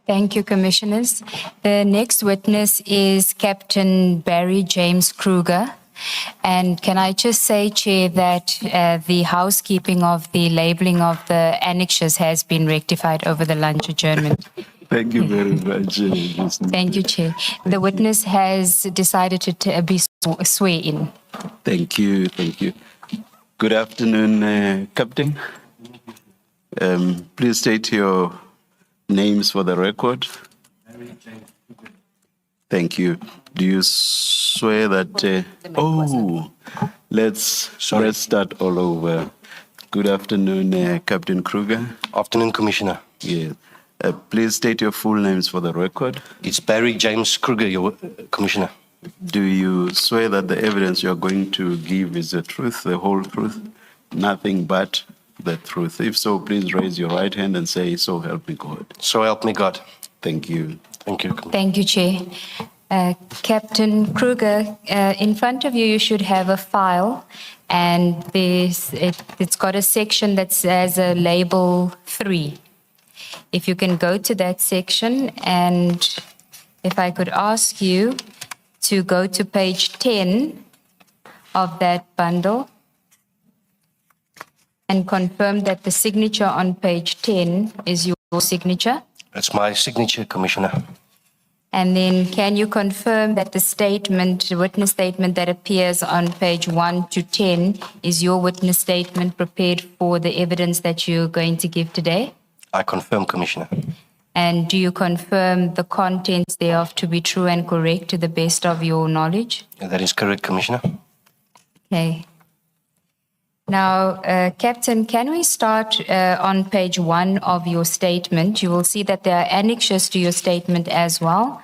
Thank you, Commissioners. The next witness is Captain Barry James Kruger. And can I just say, Chair, that the housekeeping of the labeling of the annexures has been rectified over the lunch adjournment. Thank you very much. Thank you, Chair. The witness has decided to be swear in. Thank you. Thank you. Good afternoon, Captain. Please state your names for the record. Thank you. Do you swear that? Let's start all over. Good afternoon, Captain Kruger. Afternoon, Commissioner. Yeah. Please state your full names for the record. It's Barry James Kruger, your Commissioner. Do you swear that the evidence you are going to give is the truth, the whole truth, nothing but the truth? If so, please raise your right hand and say, "So help me God." So help me God. Thank you. Thank you, Commissioner. Thank you, Chair. Captain Kruger, in front of you, you should have a file, and it's got a section that says a label 3. If you can go to that section, and if I could ask you to go to page 10 of that bundle and confirm that the signature on page 10 is your signature. It's my signature, Commissioner. And then can you confirm that the statement, the witness statement that appears on page 1 to 10 is your witness statement prepared for the evidence that you're going to give today? I confirm, Commissioner. And do you confirm the contents thereof to be true and correct to the best of your knowledge? That is correct, Commissioner. Okay. Now, Captain, can we start on page 1 of your statement? You will see that there are annexures to your statement as well,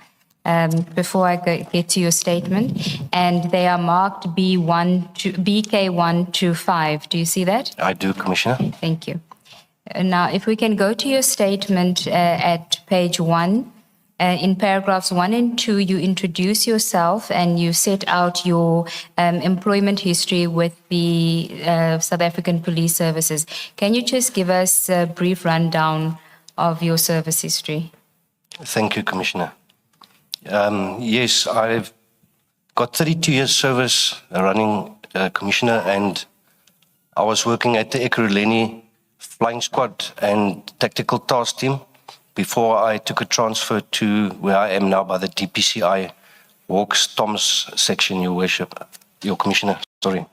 before I get to your statement, and they are marked BK1 to 5. Do you see that? I do, Commissioner. Thank you. Now, if we can go to your statement at page 1, in paragraphs 1 and 2, you introduce yourself and you set out your employment history with the South African Police Services. Can you just give us a brief rundown of your service history? Thank you, Commissioner. Yes, I've got 32 years service running, Commissioner, and I was working at the Ekurhuleni Flying Squad and Tactical Task Team before I took a transfer to where I am now by the DPCI Hawks Toms section, Your Worship, Your Commissioner, sorry.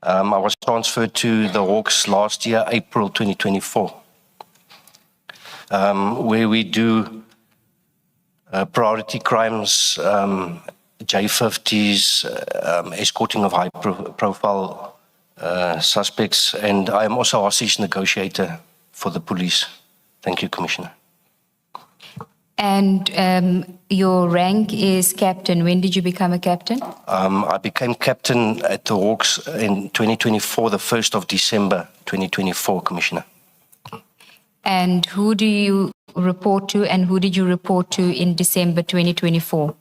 I was transferred to the Hawks last year, April 2024, where we do priority crimes, J50s, escorting of high-profile suspects, and I am also hostage negotiator for the police. Thank you, Commissioner. And your rank is captain. When did you become a captain? I became captain at the Hawks in 2024, the 1st of December 2024, Commissioner. And who do you report to, and who did you report to in December 2024?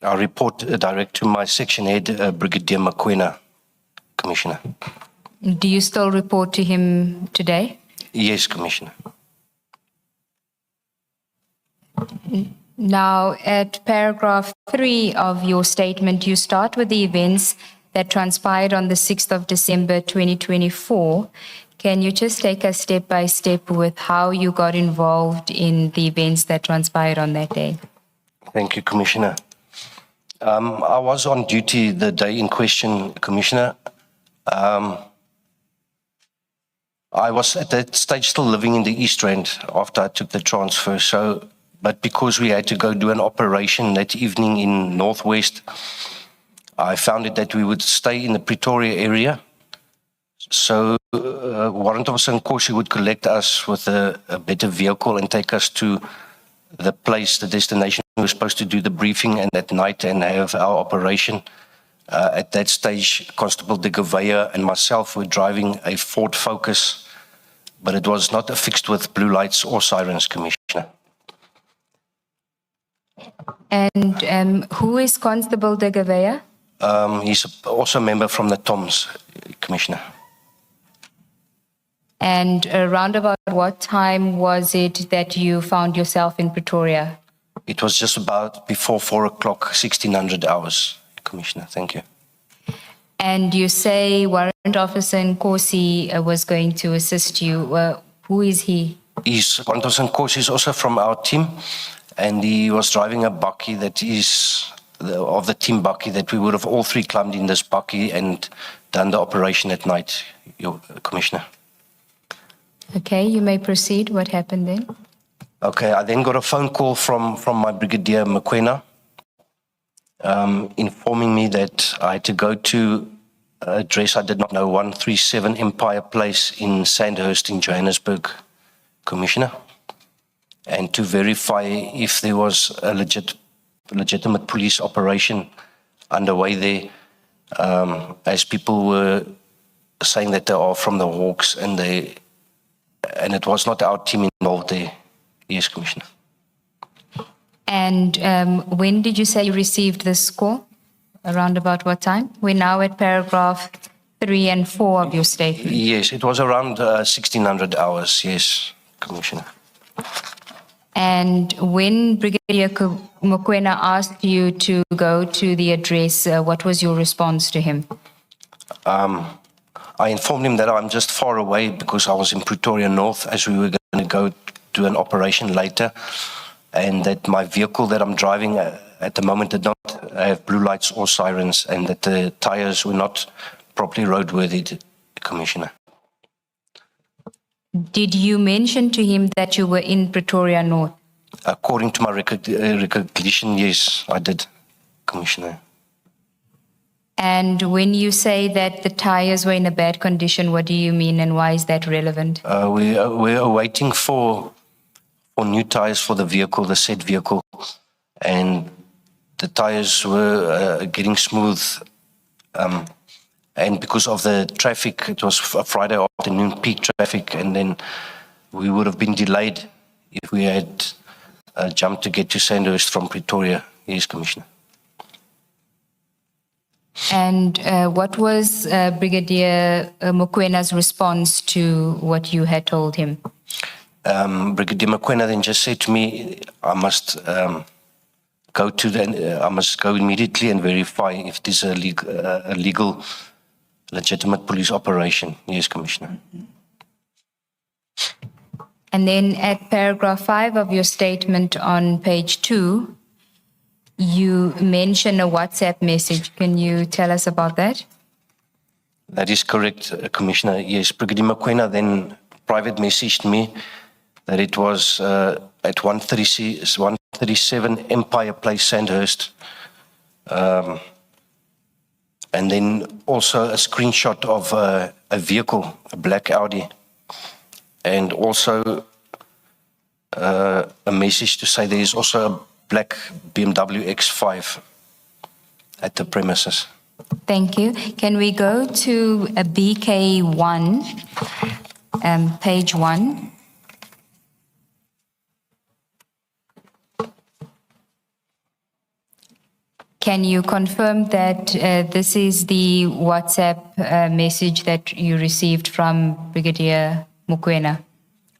I report direct to my section head, Brigadier Makwena, Commissioner. Do you still report to him today? Yes, Commissioner. Now, at paragraph 3 of your statement, you start with the events that transpired on the 6th of December 2024. Can you just take us step by step with how you got involved in the events that transpired on that day? Thank you, Commissioner. I was on duty the day in question, Commissioner. I was at that stage still living in the East Rand after I took the transfer, but because we had to go do an operation that evening in Northwest, I found it that we would stay in the Pretoria area. So Warrant Officer Nkosi would collect us with a better vehicle and take us to the place, the destination. We were supposed to do the briefing and at night and have our operation. At that stage, Constable de Gouveia and myself were driving a Ford Focus, but it was not affixed with blue lights or sirens, Commissioner. And who is Constable de Gouveia? He's also a member from the TOMS, Commissioner. And around about what time was it that you found yourself in Pretoria? It was just about before 4 o'clock, 1600 hours, Commissioner. Thank you. And you say Warrant Officer Nkosi was going to assist you. Who is he? Warrant Officer Nkosi is also from our team, and he was driving a bakkie that is of the team bakkie that we would have all three climbed in this bakkie and done the operation at night, Your Commissioner. Okay, you may proceed. What happened then? Okay, I then got a phone call from my Brigadier Mokwena, informing me that I had to go to an address I did not know, 137 Empire Place in Sandhurst in Johannesburg, Commissioner, and to verify if there was a legitimate police operation underway there, as people were saying that they are from the Hawks and it was not our team involved there. Yes, Commissioner. And when did you say you received this call? Around about what time? We're now at paragraph 3 and 4 of your statement. Yes, it was around 1600 hours, yes, Commissioner. And when Brigadier Mokwena asked you to go to the address, what was your response to him? I informed him that I'm just far away because I was in Pretoria North as we were going to go to an operation later, and that my vehicle that I'm driving at the moment did not have blue lights or sirens, and that the tires were not properly roadworthy, Commissioner. Did you mention to him that you were in Pretoria North? According to my recognition, yes, I did, Commissioner. And when you say that the tires were in a bad condition, what do you mean and why is that relevant? We're waiting for new tires for the vehicle, the said vehicle, and the tires were getting smooth. And because of the traffic, it was a Friday afternoon peak traffic, and then we would have been delayed if we had jumped to get to Sandhurst from Pretoria. Yes, Commissioner. And what was Brigadier Mokwena's response to what you had told him? Brigadier Mokwena then just said to me, I must go immediately and verify if this is a legal, legitimate police operation. Yes, Commissioner. And then at paragraph 5 of your statement on page 2, you mention a WhatsApp message. Can you tell us about that? That is correct, Commissioner. Yes, Brigadier Mokwena then private messaged me that it was at 137 Empire Place, Sandhurst. And then also a screenshot of a vehicle, a black Audi. And also a message to say there is also a black BMW X5 at the premises. Thank you. Can we go to a BK1, page 1? Can you confirm that this is the WhatsApp message that you received from Brigadier Mokwena?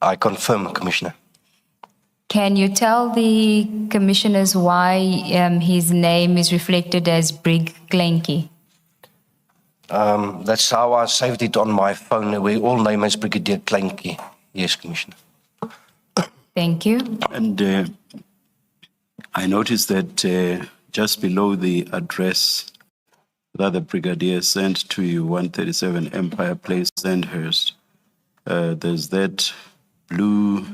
I confirm, Commissioner. Can you tell the commissioners why his name is reflected as Brig Klenki? That's how I saved it on my phone. We all name as Brigadier Klenki. Yes, Commissioner. Thank you. And I noticed that just below the address that the Brigadier sent to you, 137 Empire Place, Sandhurst, there's that blue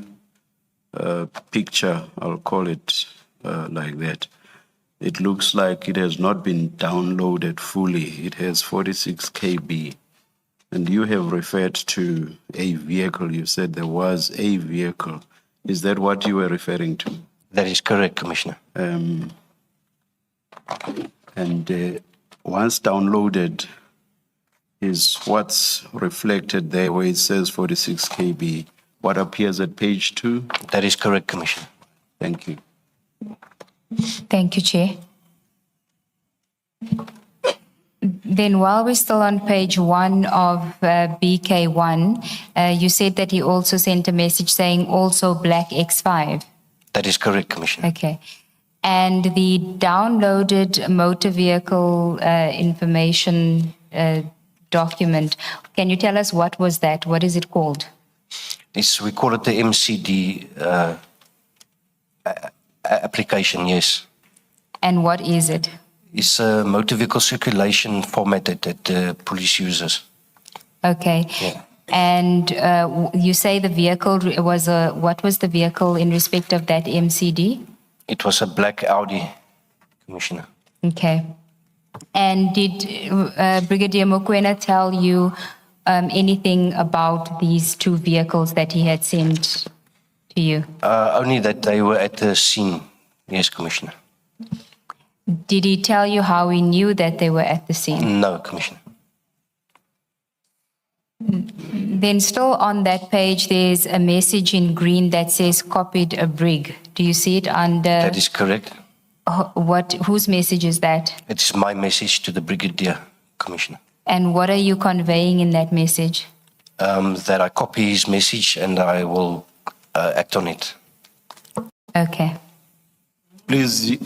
picture, I'll call it like that. It looks like it has not been downloaded fully. It has 46 KB. And you have referred to a vehicle. You said there was a vehicle. Is that what you were referring to? That is correct, Commissioner. Once downloaded is what's reflected there where it says 46 KB. What appears at page 2? That is correct, Commissioner. Thank you. Thank you, Chair. Then while we're still on page 1 of BK1, you said that he also sent a message saying also black X5. That is correct, Commissioner. Okay. And the downloaded motor vehicle information document, can you tell us what was that? What is it called? We call it the MCD application, yes. And what is it? It's a motor vehicle circulation format that the police uses. Okay. Yeah. And you say the vehicle was what was the vehicle in respect of that MCD? It was a black Audi, Commissioner. Okay. And did Brigadier Mokoena tell you anything about these two vehicles that he had sent to you? Only that they were at the scene, yes, Commissioner. Did he tell you how he knew that they were at the scene? No, Commissioner. Then still on that page, there's a message in green that says copied a brig. Do you see it under? That is correct. Whose message is that? It's my message to the Brigadier, Commissioner. And what are you conveying in that message? That I copy his message and I will act on it. Okay. Please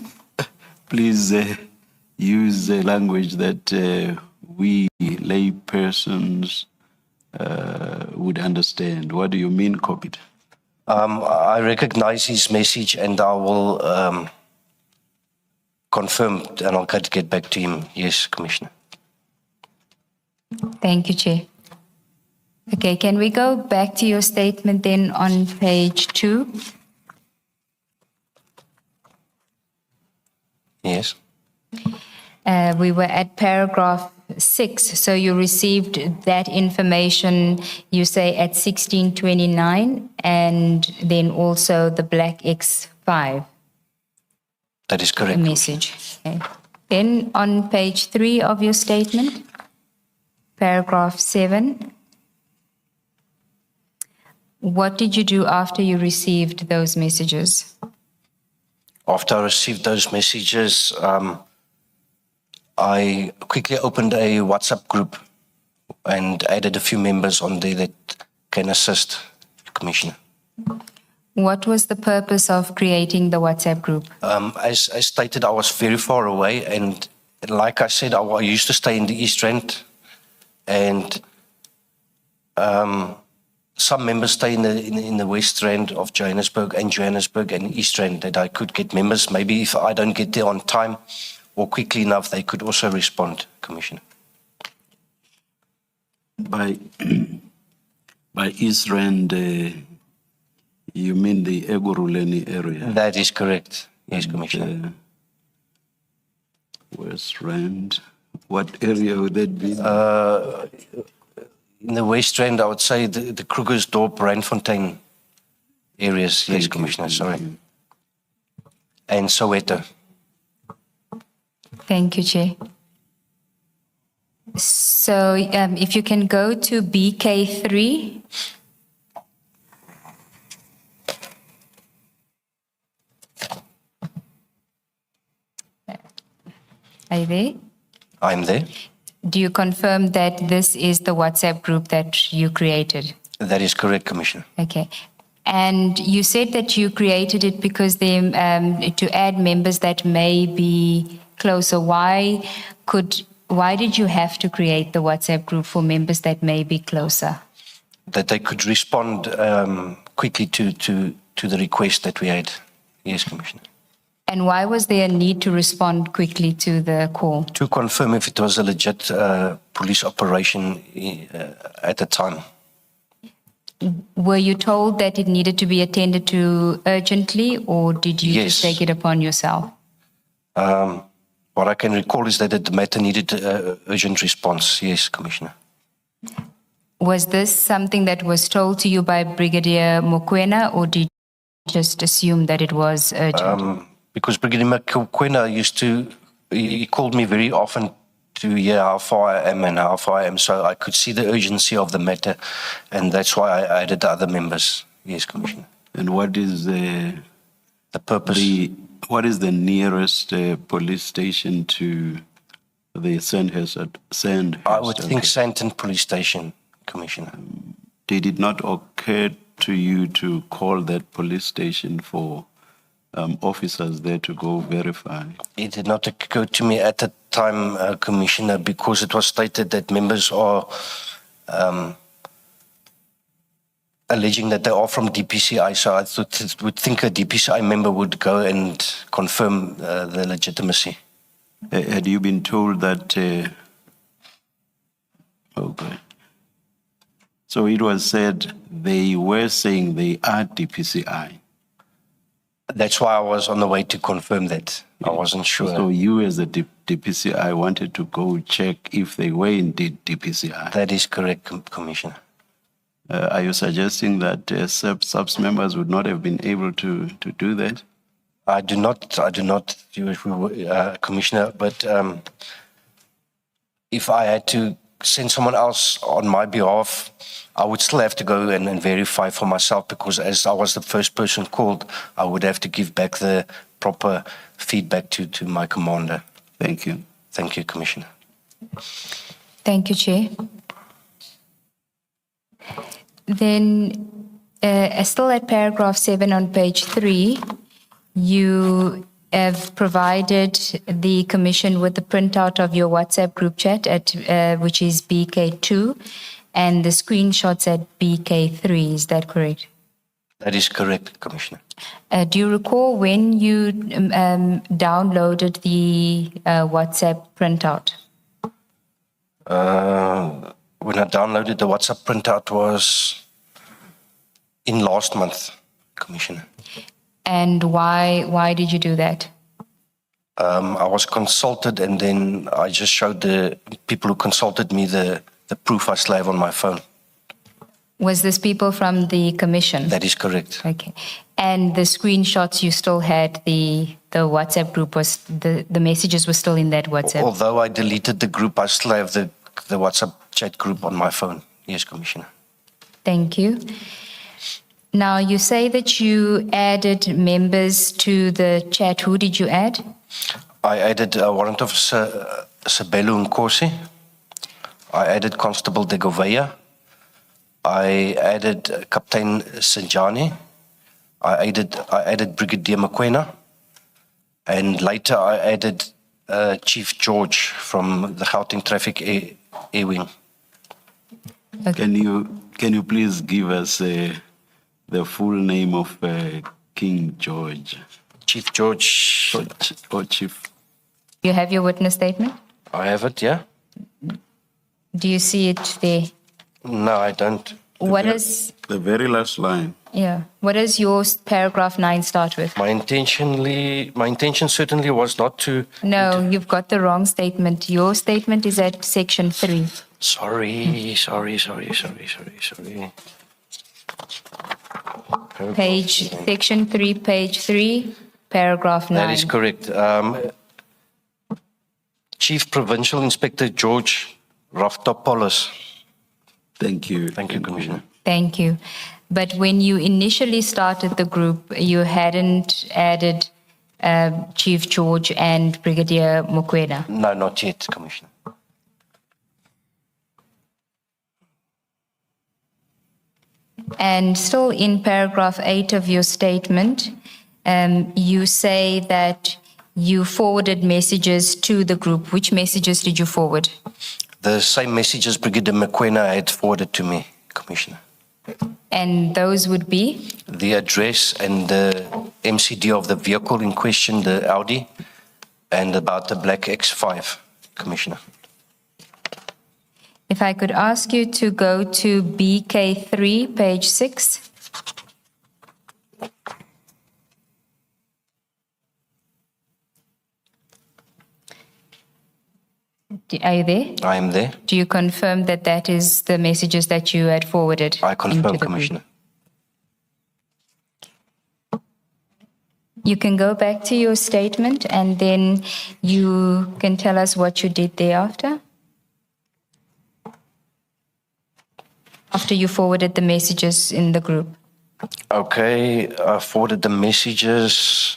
use the language that we lay persons would understand. What do you mean copied? I recognize his message and I will confirm and I'll get back to him. Yes, Commissioner. Thank you, Chair. Okay, can we go back to your statement then on page 2? Yes. We were at paragraph 6, so you received that information, you say, at 16:29, and then also the black X5 That is correct. message. Okay. Then on page 3 of your statement, paragraph 7, what did you do after you received those messages? After I received those messages, I quickly opened a WhatsApp group and added a few members on there that can assist, Commissioner. What was the purpose of creating the WhatsApp group? As I stated, I was very far away, and like I said, I used to stay in the East Rand, and some members stay in the West Rand of Johannesburg and East Rand, that I could get members. Maybe if I don't get there on time or quickly enough, they could also respond, Commissioner. By East Rand, you mean the Egoruleni area? That is correct. Yes, Commissioner. West Rand. What area would that be? In the West Rand, I would say the Kruger's Dorp, Randfontein areas. Yes, Commissioner, sorry. And Soweto. Thank you, Chair. So if you can go to BK3. Are you there? I'm there. Do you confirm that this is the WhatsApp group that you created? That is correct, Commissioner. Okay. And you said that you created it because they, to add members that may be closer. Why did you have to create the WhatsApp group for members that may be closer? That they could respond quickly to the request that we had. Yes, Commissioner. And why was there a need to respond quickly to the call? To confirm if it was a legit police operation at the time. Were you told that it needed to be attended to urgently, or did you Yes. just take it upon yourself? What I can recall is that the matter needed urgent response. Yes, Commissioner. Was this something that was told to you by Brigadier Mokoena, or did you just assume that it was urgent? Because Brigadier Mokoena he called me very often to hear how far I am and how far I am, so I could see the urgency of the matter, and that's why I added the other members. Yes, Commissioner. And what is the The purpose? what is the nearest police station to The Sandhurst. I would think okay. Sandton Police Station, Commissioner. Did it not occur to you to call that police station for officers there to go verify? It did not occur to me at the time, Commissioner, because it was stated that members are alleging that they are from DPCI. So I would think a DPCI member would go and confirm the legitimacy. Had you been told that? Okay. So it was said they were saying they are DPCI. That's why I was on the way to confirm that. I wasn't sure. So you, as a DPCI, wanted to go check if they were indeed DPCI. That is correct, Commissioner. Are you suggesting that SUBS members would not have been able to do that? I do not, Commissioner, but if I had to send someone else on my behalf, I would still have to go and verify for myself, because as I was the first person called, I would have to give back the proper feedback to my commander. Thank you. Thank you, Commissioner. Thank you, Chair. Then, still at paragraph 7 on page 3, you have provided the Commission with the printout of your WhatsApp group chat, which is BK2, and the screenshots at BK3. Is that correct? That is correct, Commissioner. Do you recall when you downloaded the WhatsApp printout? When I downloaded the WhatsApp printout was in last month, Commissioner. And why did you do that? I was consulted, and then I just showed the people who consulted me the proof I still have on my phone. Was this people from the Commission? That is correct. Okay. And the screenshots you still had, the WhatsApp group was, the messages were still in that WhatsApp? Although I deleted the group, I still have the WhatsApp chat group on my phone. Yes, Commissioner. Thank you. Now, you say that you added members to the chat. Who did you add? I added Warrant Officer Sabelo Nkosi. I added Constable De Gouveia. I added Captain Sinjani. I added Brigadier Mokoena. And later I added Chief George from the Gauteng Traffic Air Wing. Okay. Can you please give us the full name of King George? Chief George. Or Chief? You have your witness statement? I have it, yeah? Do you see it there? No, I don't. What is... The very last line. Yeah. What does your paragraph 9 start with? My intention certainly was not to... No, you've got the wrong statement. Your statement is at section 3. Sorry. Section 3, page 3, paragraph 9. That is correct. Chief Provincial Inspector George Raftopoulos. Thank you. Thank you, Commissioner. Thank you. But when you initially started the group, you hadn't added Chief George and Brigadier Mokoena? No, not yet, Commissioner. And still in paragraph 8 of your statement, you say that you forwarded messages to the group. Which messages did you forward? The same messages Brigadier Mokoena had forwarded to me, Commissioner. And those would be? The address and the MCD of the vehicle in question, the Audi, and about the black X5, Commissioner. If I could ask you to go to BK3, page 6. Are you there? I am there. Do you confirm that that is the messages that you had forwarded? I into confirm, the group? Commissioner. You can go back to your statement and then you can tell us what you did thereafter. After you forwarded the messages in the group. Okay, I forwarded the messages.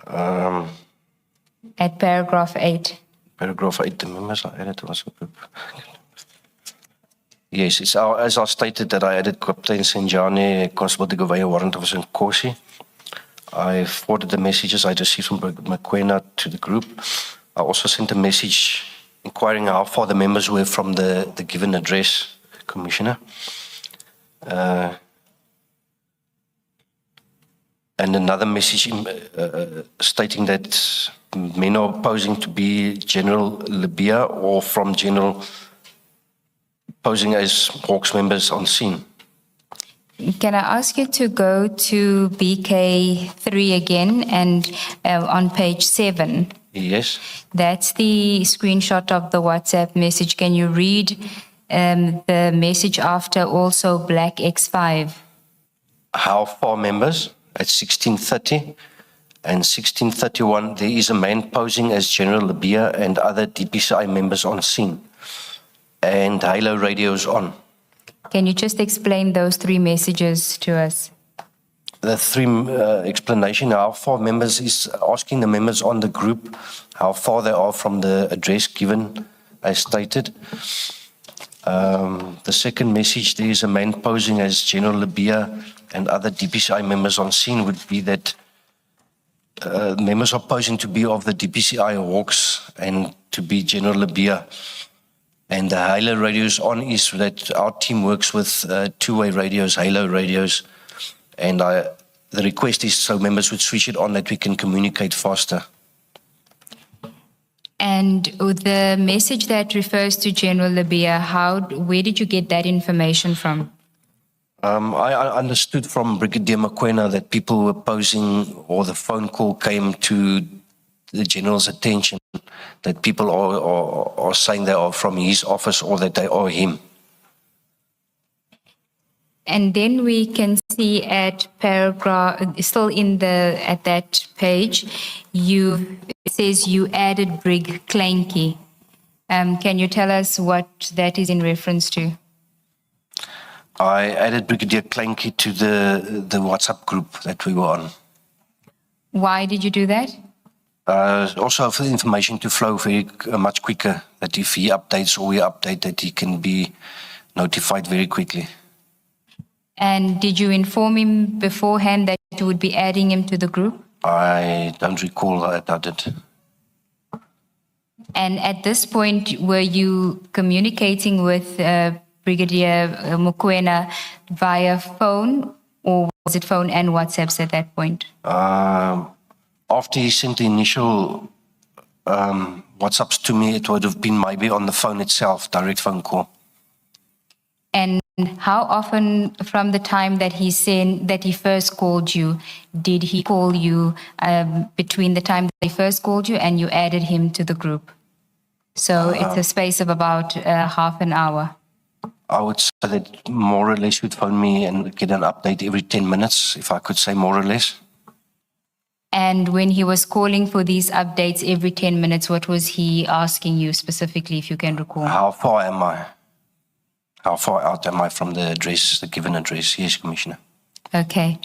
At paragraph 8. Paragraph 8, the members are added was a group. Yes, it's as I stated that I added Captain Senjani, Constable de Gouveia, Warrant Officer Nkosi. I forwarded the messages I received from Mokoena to the group. I also sent a message inquiring how far the members were from the given address, Commissioner. And another message stating that men are posing to be General Libya or from General posing as Hawks members on scene. Can I ask you to go to BK3 again and on page 7? Yes. That's the screenshot of the WhatsApp message. Can you read the message after also Black X5? How far members? At 16:30 and 16:31, there is a man posing as General Libya and other DPCI members on scene. And halo radios on. Can you just explain those 3 messages to us? The 3 explanation, how far members is asking the members on the group how far they are from the address given as stated. The second message, there is a man posing as General Libya and other DPCI members on scene would be that members are posing to be of the DPCI Hawks and to be General Libya. And the halo radios on is that our team works with two-way radios, halo radios. And the request is so members would switch it on that we can communicate faster. And the message that refers to General Libya, where did you get that information from? I understood from Brigadier Mokoena that people were posing, or the phone call came to the General's attention, that people are saying they are from his office or that they are him. And then we can see at paragraph, still at that page, it says you added Brig Clanky. Can you tell us what that is in reference to? I added Brigadier Clanky to the WhatsApp group that we were on. Why did you do that? Also for the information to flow very much quicker, that if he updates or we update, that he can be notified very quickly. And did you inform him beforehand that you would be adding him to the group? I don't recall that I did. And at this point, were you communicating with Brigadier Mokoena via phone, or was it phone and WhatsApps at that point? After he sent the initial WhatsApps to me, it would have been maybe on the phone itself, direct phone call. And how often from the time that he first called you, did he call you between the time that he first called you and you added him to the group? So it's a space of about half an hour. I would say that more or less would phone me and get an update every 10 minutes, if I could say more or less. And when he was calling for these updates every 10 minutes, what was he asking you specifically, if you can recall? How far am I? How far out am I from the address, the given address? Yes, Commissioner. Okay.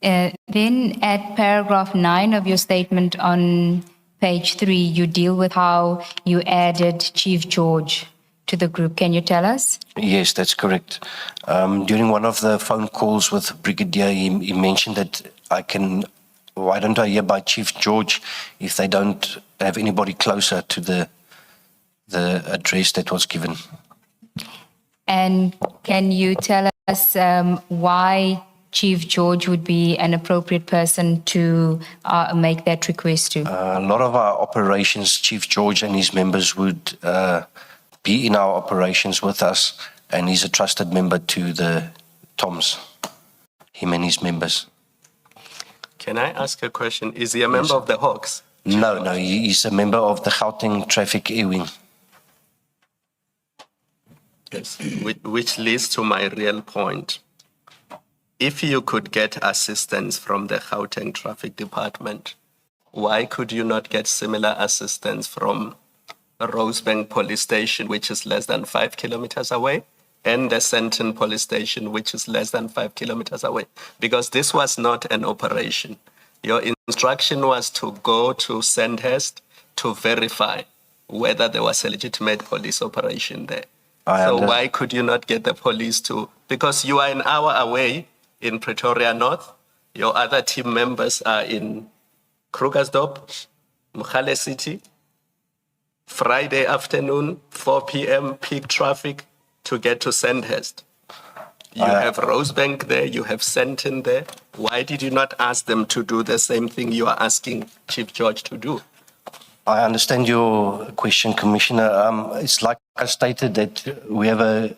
Then at paragraph 9 of your statement on page 3, you deal with how you added Chief George to the group. Can you tell us? Yes, that's correct. During one of the phone calls with Brigadier, he mentioned that why don't I hereby Chief George if they don't have anybody closer to the address that was given? And can you tell us why Chief George would be an appropriate person to make that request to? A lot of our operations, Chief George and his members would be in our operations with us, and he's a trusted member to the TOMS, him and his members. Can I ask a question? Is he a member of the Hawks? No, he's a member of the Gauteng Traffic Air Wing. Yes. Which leads to my real point. If you could get assistance from the Gauteng Traffic Department, why could you not get similar assistance from Rosebank Police Station, which is less than 5 kilometers away, and the Sandton Police Station, which is less than 5 kilometers away? Because this was not an operation. Your instruction was to go to Sandhurst to verify whether there was a legitimate police operation there. So why could you not get the police to, because you are an hour away in Pretoria North, your other team members are in Krugersdorp, Mkhale City, Friday afternoon, 4 p.m. peak traffic to get to Sandhurst. You have Rosebank there, you have Sandton there. Why did you not ask them to do the same thing you are asking Chief George to do? I understand your question, Commissioner. It's like I stated that we have a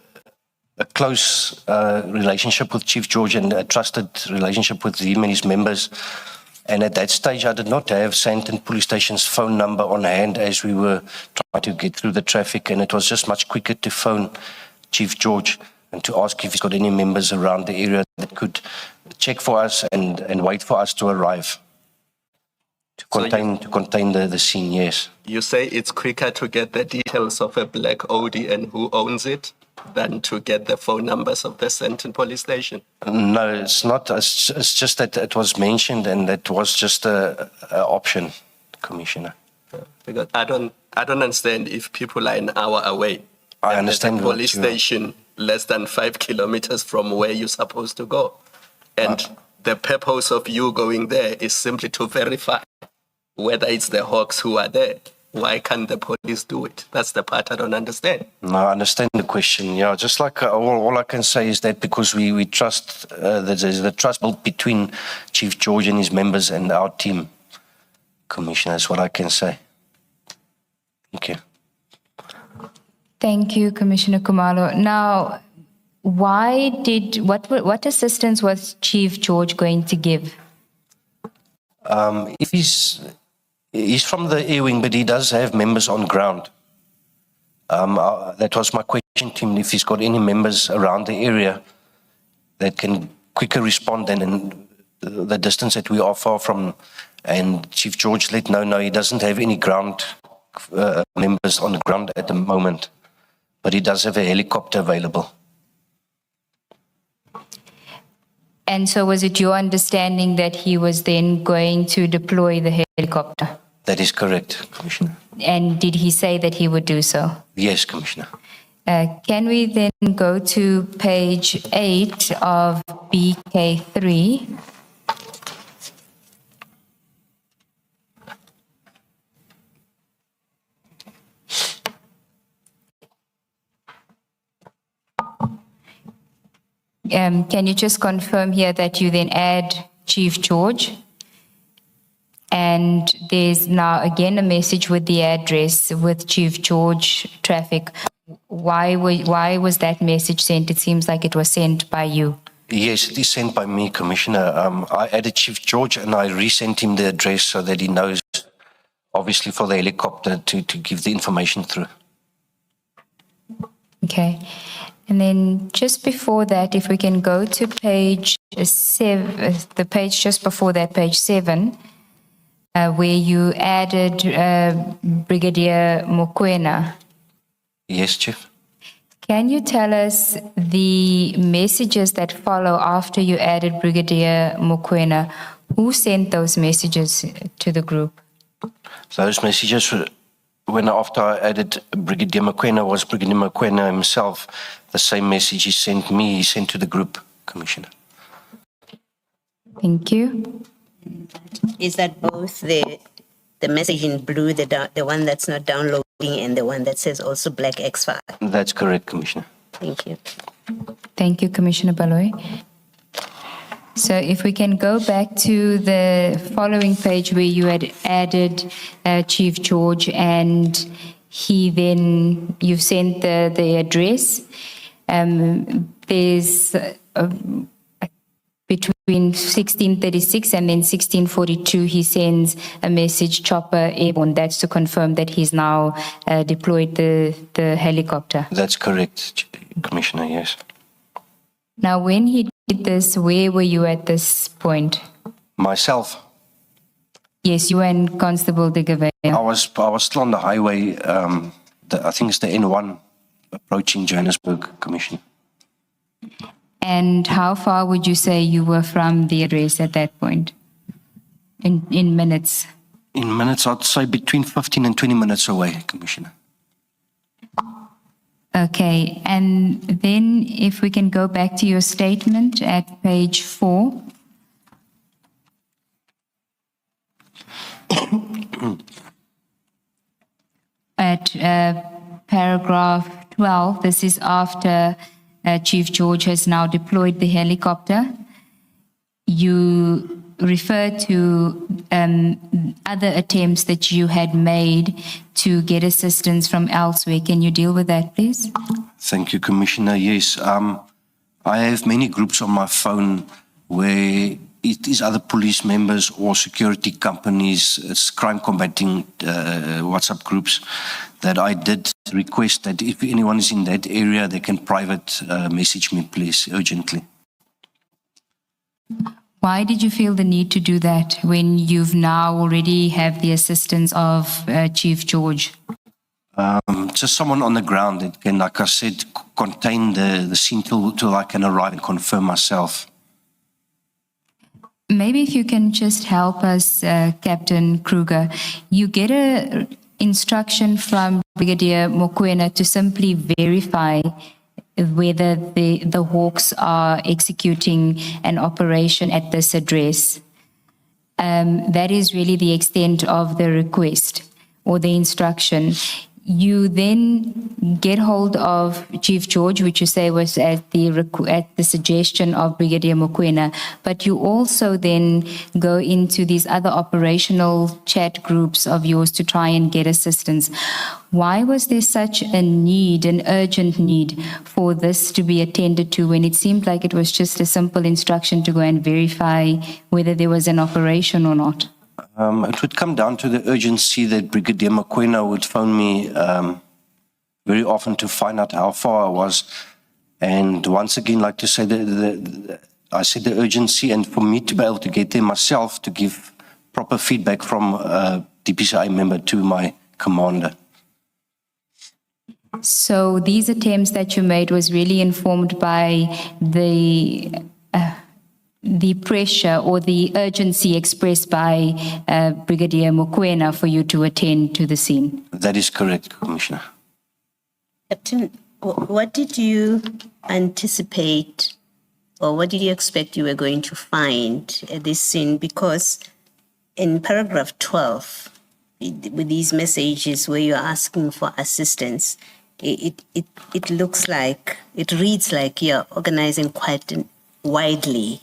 close relationship with Chief George and a trusted relationship with him and his members. And at that stage, I did not have Sandton Police Station's phone number on hand as we were trying to get through the traffic. And it was just much quicker to phone Chief George and to ask if he's got any members around the area that could check for us and wait for us to arrive. To contain the scene, yes. You say it's quicker to get the details of a black Audi and who owns it than to get the phone numbers of the Sandton police station? No, it's not. It's just that it was mentioned and that was just a option, Commissioner. Because I don't understand if people are an hour away. I understand. The police station less than 5 kilometers from where you're supposed to go. And the purpose of you going there is simply to verify whether it's the Hawks who are there. Why can't the police do it? That's the part I don't understand. No, I understand the question. Yeah, just like all I can say is that because we trust, there's the trust built between Chief George and his members and our team, Commissioner. That's what I can say. Thank you. Thank you, Commissioner Kumalo. Now, what assistance was Chief George going to give? If he's from the air wing, but he does have members on ground. That was my question to him, if he's got any members around the area that can quicker respond than in the distance that we are far from. And Chief George let no, he doesn't have any ground members on the ground at the moment, but he does have a helicopter available. And so was it your understanding that he was then going to deploy the helicopter? That is correct, Commissioner. And did he say that he would do so? Yes, Commissioner. Can we then go to page 8 of BK3? Can you just confirm here that you then add Chief George? And there's now again a message with the address with Chief George traffic. Why was that message sent? It seems like it was sent by you. Yes, it is sent by me, Commissioner. I added Chief George and I resent him the address so that he knows, obviously for the helicopter, to give the information through. Okay. And then just before that, if we can go to page 7, the page just before that, page 7, where you added Brigadier Mokoena. Yes, Chief. Can you tell us the messages that follow after you added Brigadier Mokoena? Who sent those messages to the group? Those messages were, after I added Brigadier Mokoena, was Brigadier Mokoena himself. The same message he sent me, he sent to the group, Commissioner. Thank you. Is that both the message in blue, the one that's not downloading, and the one that says also black X5? That's correct, Commissioner. Thank you. Thank you, Commissioner Baloy. So if we can go back to the following page where you had added Chief George and you've sent the address. There's between 1636 and then 1642, he sends a message, chopper airborne. That's to confirm that he's now deployed the helicopter. That's correct, Commissioner, yes. Now, when he did this, where were you at this point? Myself? Yes, you and Constable Digavale. I was still on the highway, I think it's the N1, approaching Johannesburg, Commissioner. And how far would you say you were from the address at that point? in minutes? In minutes, I'd say between 15 and 20 minutes away, Commissioner. Okay, and then if we can go back to your statement at page 4. At paragraph 12, this is after Chief George has now deployed the helicopter. You refer to other attempts that you had made to get assistance from elsewhere. Can you deal with that, please? Thank you, Commissioner. Yes, I have many groups on my phone where it is other police members or security companies, it's crime combating WhatsApp groups that I did request that if anyone is in that area, they can private message me, please, urgently. Why did you feel the need to do that when you've now already have the assistance of Chief George? Just someone on the ground that can, like I said, contain the scene till I can arrive and confirm myself. Maybe if you can just help us, Captain Kruger. You get a instruction from Brigadier Mokoena to simply verify whether the Hawks are executing an operation at this address. That is really the extent of the request or the instruction. You then get hold of Chief George, which you say was at the suggestion of Brigadier Mokoena, but you also then go into these other operational chat groups of yours to try and get assistance. Why was there such a need, an urgent need for this to be attended to when it seemed like it was just a simple instruction to go and verify whether there was an operation or not? It would come down to the urgency that Brigadier Mokoena would phone me very often to find out how far I was. And once again, like to say, I said the urgency, and for me to be able to get there myself to give proper feedback from a DPCI member to my commander. So these attempts that you made was really informed by the pressure or the urgency expressed by Brigadier Mokoena for you to attend to the scene. That is correct, Commissioner. Captain, what did you anticipate or what did you expect you were going to find at this scene? Because in paragraph 12, with these messages where you're asking for assistance, it looks like, it reads like you're organizing quite widely.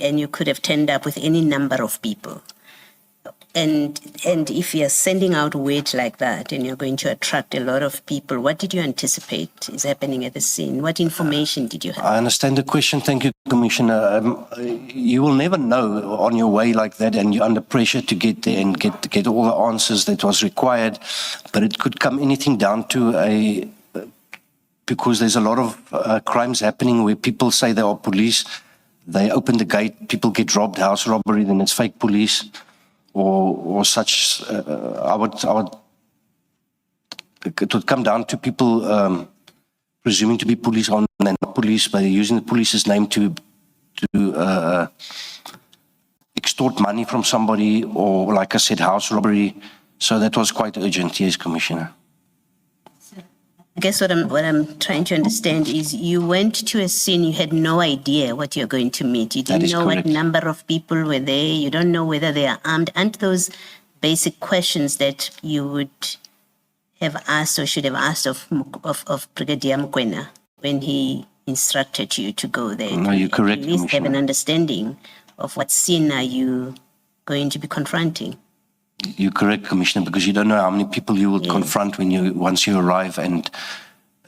And you could have turned up with any number of people. And if you're sending out word like that and you're going to attract a lot of people, what did you anticipate is happening at the scene? What information did you have? I understand the question. Thank you, Commissioner. You will never know on your way like that, and you're under pressure to get there and get all the answers that was required. But it could come anything down to because there's a lot of crimes happening where people say they are police. They open the gate, people get robbed, house robbery, then it's fake police, or such. It would come down to people presuming to be police and not police, by using the police's name to extort money from somebody, or like I said, house robbery. So that was quite urgent, yes, Commissioner. I guess what I'm trying to understand is you went to a scene, you had no idea what you're going to meet. You didn't know what number of people were there. You don't know whether they are armed. And those basic questions that you would have asked or should have asked of Brigadier Mokoena when he instructed you to go there. No, you're correct, at least have an Commissioner. understanding of what scene are you going to be confronting. You're correct, Commissioner, because you don't know how many people you will confront once you arrive, and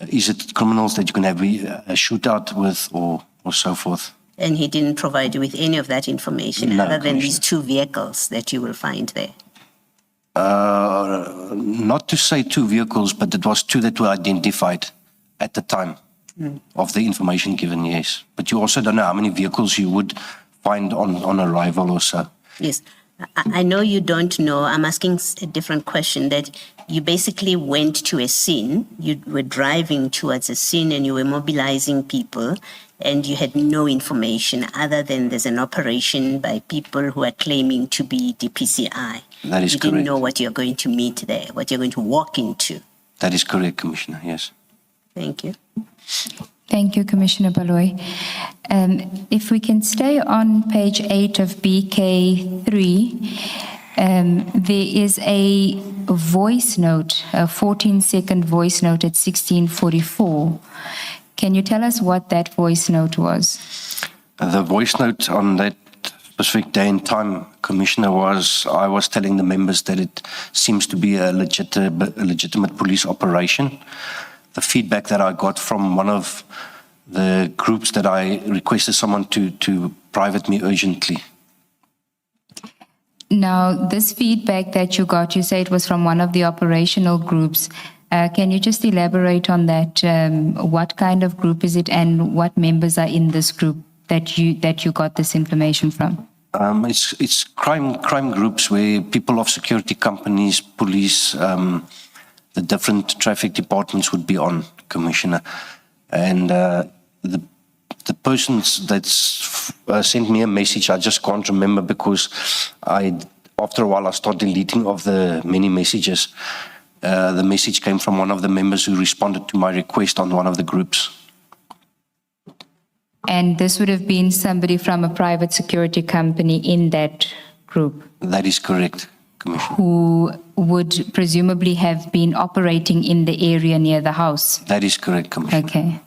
is it criminals that you can have a shootout with, or so forth. And he didn't provide you with any of that information No, other than Commissioner. these two vehicles that you will find there. Not to say two vehicles, but it was two that were identified at the time of the information given, yes. But you also don't know how many vehicles you would find on arrival or so. Yes. I know you don't know. I'm asking a different question, that you basically went to a scene. You were driving towards a scene and you were mobilizing people. and you had no information other than there's an operation by people who are claiming to be DPCI. That is You didn't correct. know what you're going to meet there, what you're going to walk into. That is correct, Commissioner, yes. Thank you. Thank you, Commissioner Baloy. If we can stay on page 8 of BK3, there is a voice note, a 14-second voice note at 16:44. Can you tell us what that voice note was? The voice note on that specific day and time, Commissioner, I was telling the members that it seems to be a legitimate police operation. The feedback that I got from one of the groups that I requested someone to private me urgently. Now, this feedback that you got, you say it was from one of the operational groups. Can you just elaborate on that? What kind of group is it, and what members are in this group that you got this information from? It's crime groups where people of security companies, police, the different traffic departments would be on, Commissioner. And the persons that's sent me a message, I just can't remember because after a while I started deleting of the many messages. The message came from one of the members who responded to my request on one of the groups. And this would have been somebody from a private security company in that group That is correct, Commissioner. who would presumably have been operating in the area near the house. That is correct, Commissioner. Okay.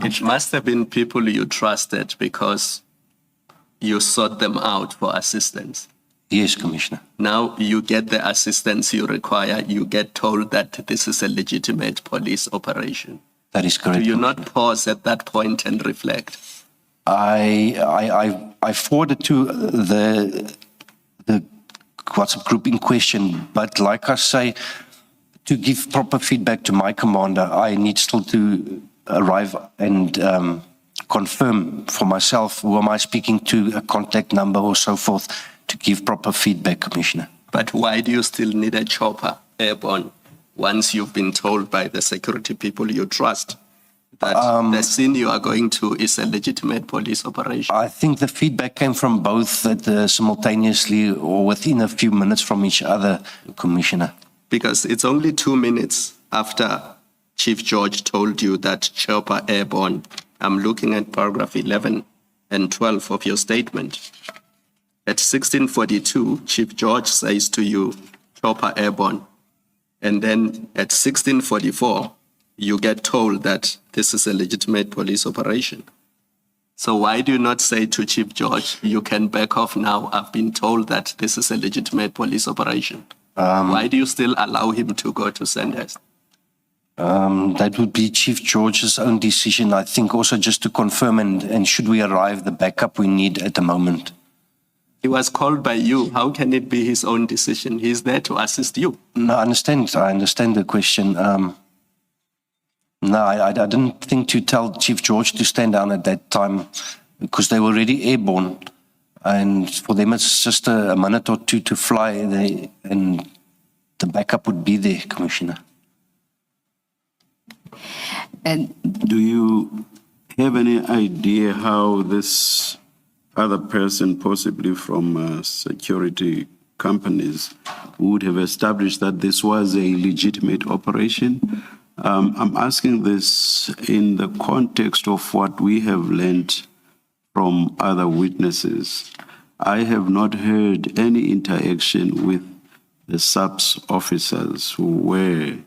It must have been people you trusted because you sought them out for assistance. Yes, Commissioner. Now you get the assistance you require. You get told that this is a legitimate police operation. That is correct. Do you Commissioner. not pause at that point and reflect? I forwarded to the WhatsApp group in question, but like I say, to give proper feedback to my commander, I need still to arrive and confirm for myself who am I speaking to, a contact number or so forth, to give proper feedback, Commissioner. But why do you still need a chopper airborne once you've been told by the security people you trust that the scene you are going to is a legitimate police operation? I think the feedback came from both simultaneously or within a few minutes from each other, Commissioner. Because it's only 2 minutes after Chief George told you that chopper airborne. I'm looking at paragraph 11 and 12 of your statement. At 16:42, Chief George says to you, chopper airborne. And then at 16:44, you get told that this is a legitimate police operation. So why do you not say to Chief George, you can back off now, I've been told that this is a legitimate police operation? Why do you still allow him to go to Sandhurst? That would be Chief George's own decision, I think, also just to confirm and should we arrive the backup we need at the moment. He was called by you. How can it be his own decision? He's there to assist you. No, I understand the question. No, I didn't think to tell Chief George to stand down at that time because they were already airborne. And for them, it's just a minute or two to fly and the backup would be there, Commissioner. Do you have any idea how this other person, possibly from security companies, would have established that this was a legitimate operation? I'm asking this in the context of what we have learned from other witnesses. I have not heard any interaction with the SAPS officers who were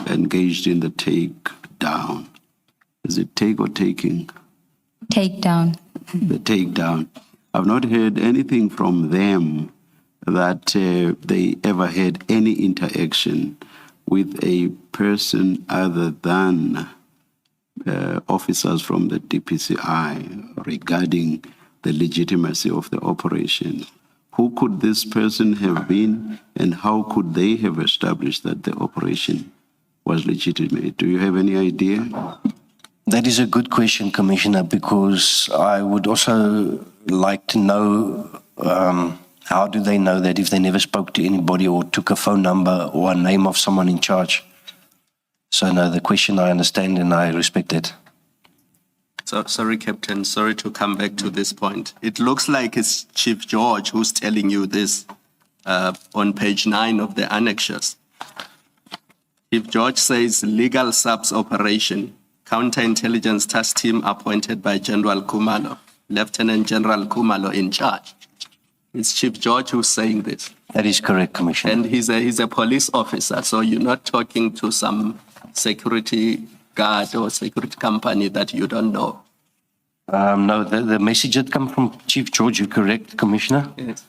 engaged in the takedown. Is it take or taking? Takedown. The takedown. I've not heard anything from them that they ever had any interaction with a person other than officers from the DPCI regarding the legitimacy of the operation. Who could this person have been, and how could they have established that the operation was legitimate? Do you have any idea? That is a good question, Commissioner, because I would also like to know how do they know that if they never spoke to anybody or took a phone number or a name of someone in charge? So no, the question I understand and I respect that. So, sorry, Captain, sorry to come back to this point. It looks like it's Chief George who's telling you this on page 9 of the annexures. Chief George says legal subs operation, counterintelligence task team appointed by General Kumalo, Lieutenant General Kumalo in charge. It's Chief George who's saying this. That is correct, Commissioner. And he's a police officer, so you're not talking to some security guard or security company that you don't know. No, the message had come from Chief George, you're correct, Commissioner. Yes.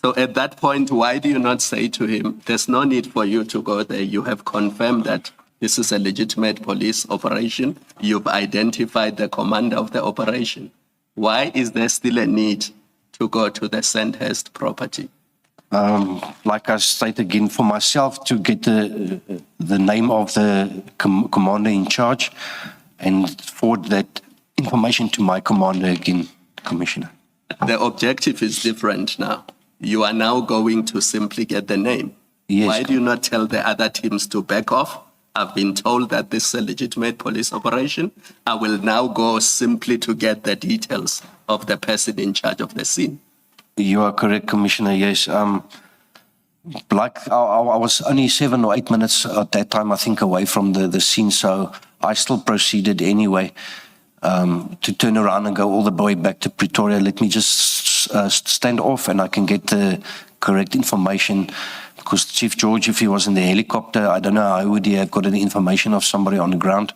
So at that point, why do you not say to him, there's no need for you to go there. You have confirmed that this is a legitimate police operation. You've identified the commander of the operation. Why is there still a need to go to the Sandhurst property? Like I state again, for myself to get the name of the commander in charge and forward that information to my commander again, Commissioner. The objective is different now. You are now going to simply get the name. Yes. Why do you not tell the other teams to back off? I've been told that this is a legitimate police operation. I will now go simply to get the details of the person in charge of the scene. You are correct, Commissioner, yes. Like I was only 7 or 8 minutes at that time, I think, away from the scene, so I still proceeded anyway to turn around and go all the way back to Pretoria. Let me just stand off and I can get the correct information, because Chief George, if he was in the helicopter, I don't know how would he have got the information of somebody on the ground.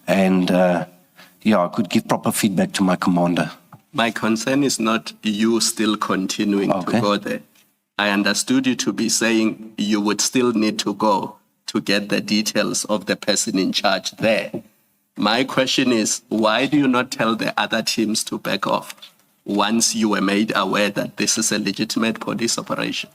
And yeah, I could give proper feedback to my commander. My concern is not you still continuing to go there. I understood you to be saying you would still need to go to get the details of the person in charge there. My question is, why do you not tell the other teams to back off once you were made aware that this is a legitimate police operation?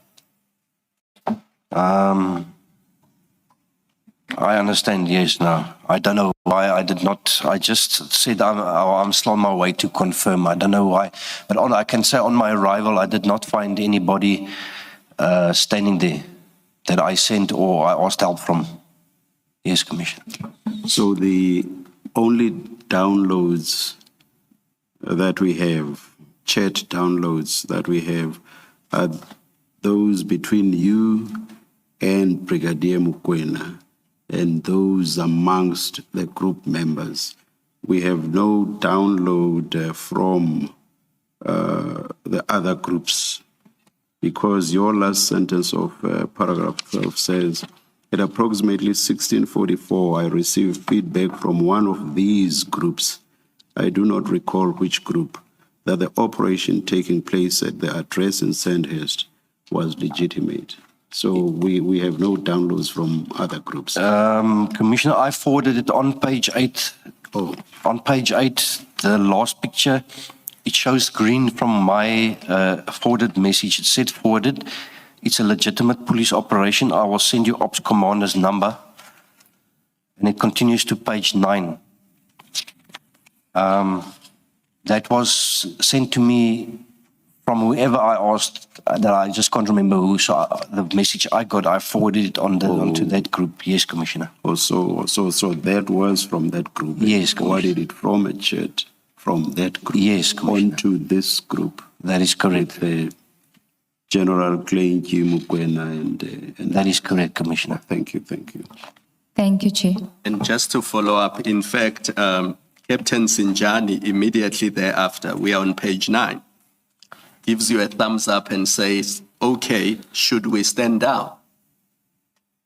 I understand, yes, no. I don't know why I did not. I just said I'm still on my way to confirm. I don't know why. But I can say on my arrival, I did not find anybody standing there that I sent or I asked help from. Yes, Commissioner. So the only downloads that we have, chat downloads that we have, are those between you and Brigadier Mokoena, and those amongst the group members. We have no download from the other groups, because your last sentence of paragraph 12 says, at approximately 1644, I received feedback from one of these groups, I do not recall which group, that the operation taking place at the address in Sandhurst was legitimate. So we have no downloads from other groups. Commissioner, I forwarded it on page 8. Oh. On page 8, the last picture, it shows green from my forwarded message. It said forwarded. It's a legitimate police operation. I will send you Ops Commander's number. And it continues to page 9. That was sent to me from whoever I asked, that I just can't remember who. So the message I got, I forwarded it onto that group. Yes, Commissioner. So that was from that group? Yes, Commissioner. Forwarded it from a chat from that group? Yes, Commissioner. Onto this group? That is correct. General Klenki Mokoena and that is correct, Commissioner. Thank you, thank you. Thank you, Chair. And just to follow up, in fact, Captain Sinjani, immediately thereafter, we are on page 9, gives you a thumbs up and says, okay, should we stand down?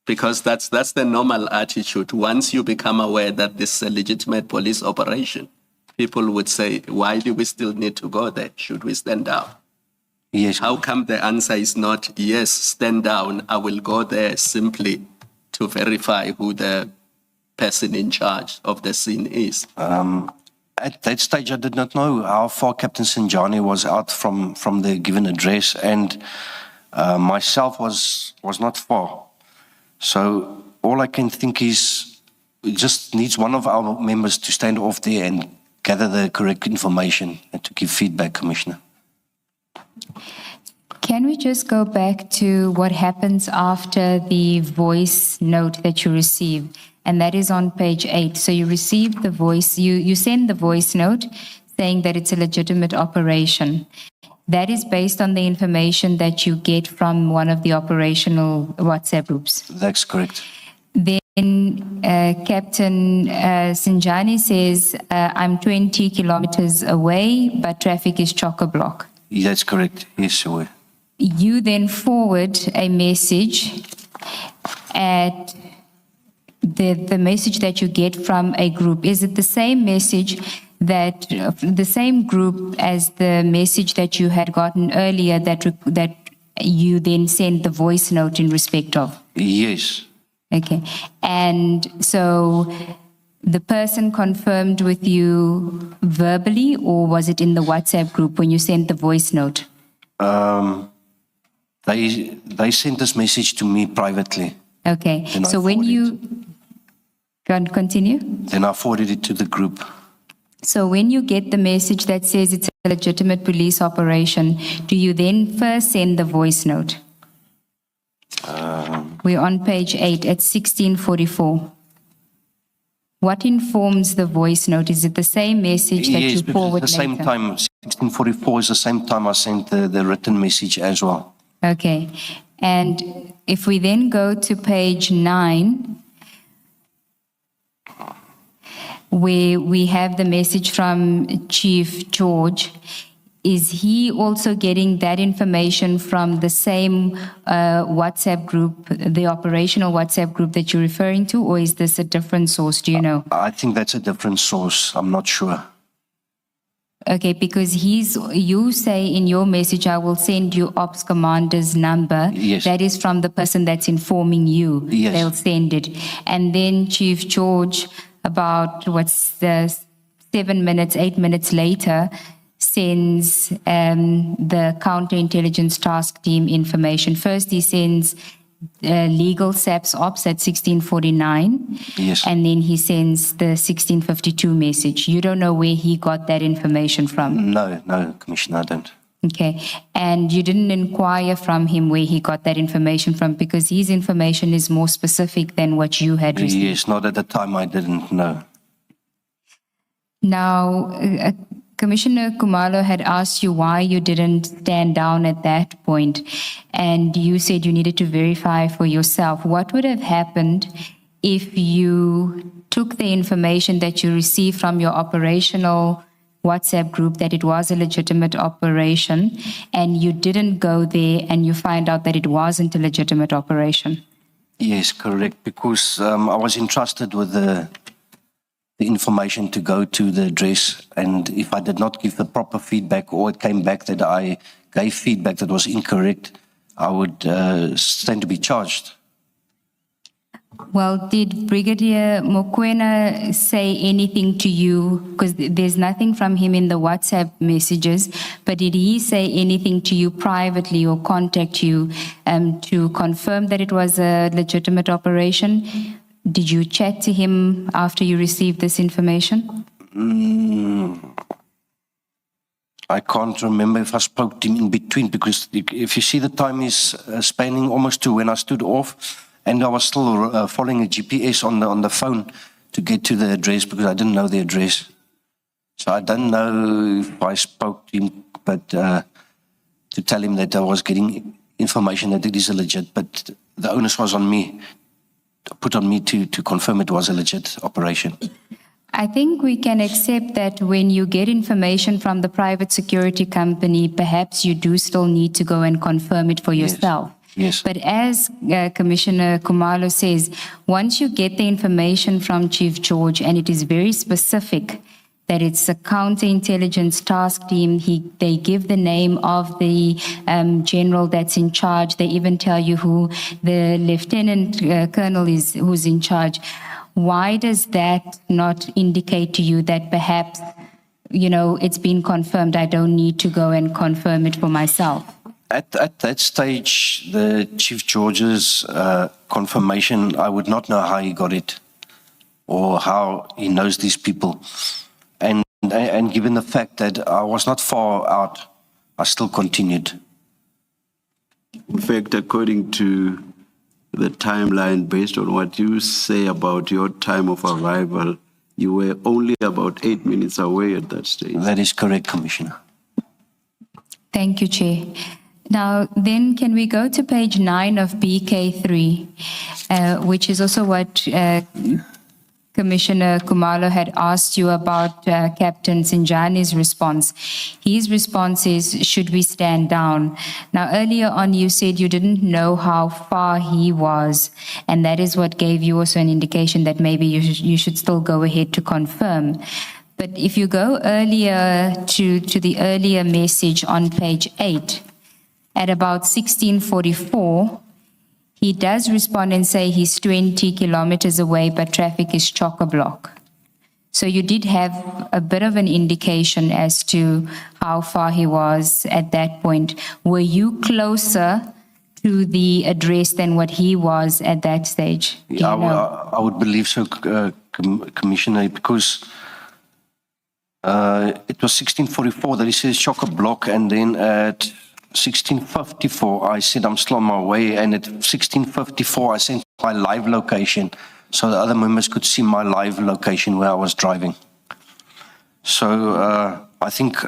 Because that's the normal attitude. Once you become aware that this is a legitimate police operation, people would say, why do we still need to go there? Should we stand down? Yes. How come the answer is not, yes, stand down, I will go there simply to verify who the person in charge of the scene is? At that stage, I did not know how far Captain Sinjani was out from the given address, and myself was not far. So all I can think is it just needs one of our members to stand off there and gather the correct information and to give feedback, Commissioner. Can we just go back to what happens after the voice note that you receive? and that is on page 8. So you received the voice, you send the voice note saying that it's a legitimate operation. That is based on the information that you get from one of the operational WhatsApp groups. That's correct. Then Captain Sinjani says, I'm 20 kilometers away, but traffic is chock-a-block. That's correct. Yes, sir. You then forward a message at the message that you get from a group. Is it the same message that the same group as the message that you had gotten earlier that you then sent the voice note in respect of? Yes. Okay. And so the person confirmed with you verbally, or was it in the WhatsApp group when you sent the voice note? They sent this message to me privately. Okay. And So I when you continue? Then I forwarded it to the group. So when you get the message that says it's a legitimate police operation, do you then first send the voice note? We're on page 8 at 1644. What informs the voice note? Is it the same message that Yes, you because forward at the same later? time, 1644 is the same time I sent the written message as well. Okay. And if we then go to page 9, where we have the message from Chief George, is he also getting that information from the same WhatsApp group, the operational WhatsApp group that you're referring to, or is this a different source? Do you know? I think that's a different source. I'm not sure. Okay, because you say in your message, I will send you Ops Commander's number. Yes. That is from the person that's informing you. Yes. They'll send it. And then Chief George, about 8 minutes later, sends the counterintelligence task team information. First, he sends legal SAPS ops at 1649. Yes. And then he sends the 1652 message. You don't know where he got that information from? No, Commissioner, I don't. Okay. And you didn't inquire from him where he got that information from, because his information is more specific than what you had received? Yes, not at the time I didn't know. Now, Commissioner Kumalo had asked you why you didn't stand down at that point, and you said you needed to verify for yourself. What would have happened if you took the information that you received from your operational WhatsApp group that it was a legitimate operation, and you didn't go there and you find out that it wasn't a legitimate operation? Yes, correct, because I was entrusted with the information to go to the address, and if I did not give the proper feedback, or it came back that I gave feedback that was incorrect, I would stand to be charged. Well, did Brigadier Mokoena say anything to you? Because there's nothing from him in the WhatsApp messages, but did he say anything to you privately or contact you to confirm that it was a legitimate operation? Did you chat to him after you received this information? I can't remember if I spoke to him in between, because if you see the time is spanning almost to when I stood off, and I was still following a GPS on the phone to get to the address, because I didn't know the address. So I don't know if I spoke to him, but to tell him that I was getting information that it is a legit, but the onus was on me, put on me to confirm it was a legit operation. I think we can accept that when you get information from the private security company, perhaps you do still need to go and confirm it for yourself. Yes. But as Commissioner Kumalo says, once you get the information from Chief George and it is very specific that it's a counterintelligence task team, they give the name of the general that's in charge. They even tell you who the lieutenant colonel is who's in charge. Why does that not indicate to you that perhaps, it's been confirmed, I don't need to go and confirm it for myself? At that stage, the Chief George's confirmation, I would not know how he got it or how he knows these people. And given the fact that I was not far out, I still continued. In fact, according to the timeline based on what you say about your time of arrival, you were only about 8 minutes away at that stage. That is correct, Commissioner. Thank you, Chair. Now, then, can we go to page 9 of BK3, which is also what Commissioner Kumalo had asked you about Captain Sinjani's response. His response is, should we stand down? Now, earlier on, you said you didn't know how far he was, and that is what gave you also an indication that maybe you should still go ahead to confirm. But if you go earlier to the earlier message on page 8, at about 16:44, he does respond and say he's 20 kilometers away, but traffic is chock-a-block. So you did have a bit of an indication as to how far he was at that point. Were you closer to the address than what he was at that stage? Do you Yeah, know? I would believe so, Commissioner, because it was 16:44 that he says chock-a-block, and then at 16:54 I said I'm still on my way, and at 16:54 I sent my live location so the other members could see my live location where I was driving. So I think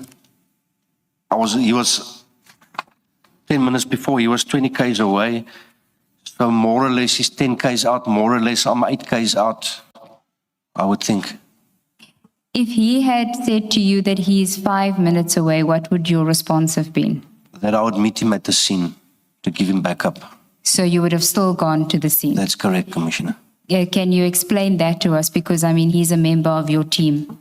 he was 10 minutes before, he was 20 k's away. So more or less he's 10 k's out, more or less I'm 8 k's out, I would think. If he had said to you that he is 5 minutes away, what would your response have been? That I would meet him at the scene to give him backup. So you would have still gone to the scene? That's correct, Commissioner. Can you explain that to us? Because, I mean, he's a member of your team.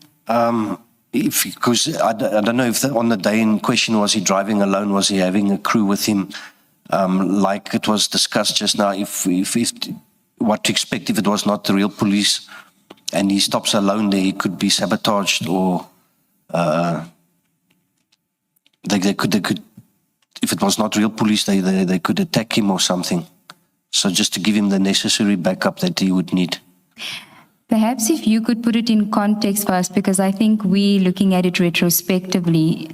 Because I don't know if on the day in question, was he driving alone? Was he having a crew with him? Like it was discussed just now, if what to expect if it was not the real police and he stops alone there, he could be sabotaged, or they could, if it was not real police, they could attack him or something. So just to give him the necessary backup that he would need. Perhaps if you could put it in context for us, because I think we're looking at it retrospectively.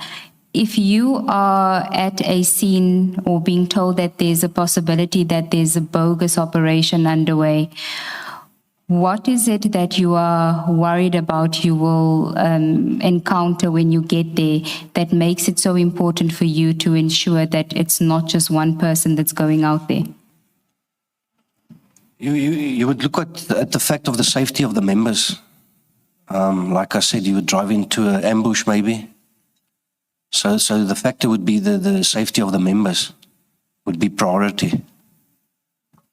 If you are at a scene or being told that there's a possibility that there's a bogus operation underway, what is it that you are worried about you will encounter when you get there that makes it so important for you to ensure that it's not just one person that's going out there? You would look at the fact of the safety of the members. Like I said, you would drive into an ambush maybe. So the factor would be the safety of the members would be priority.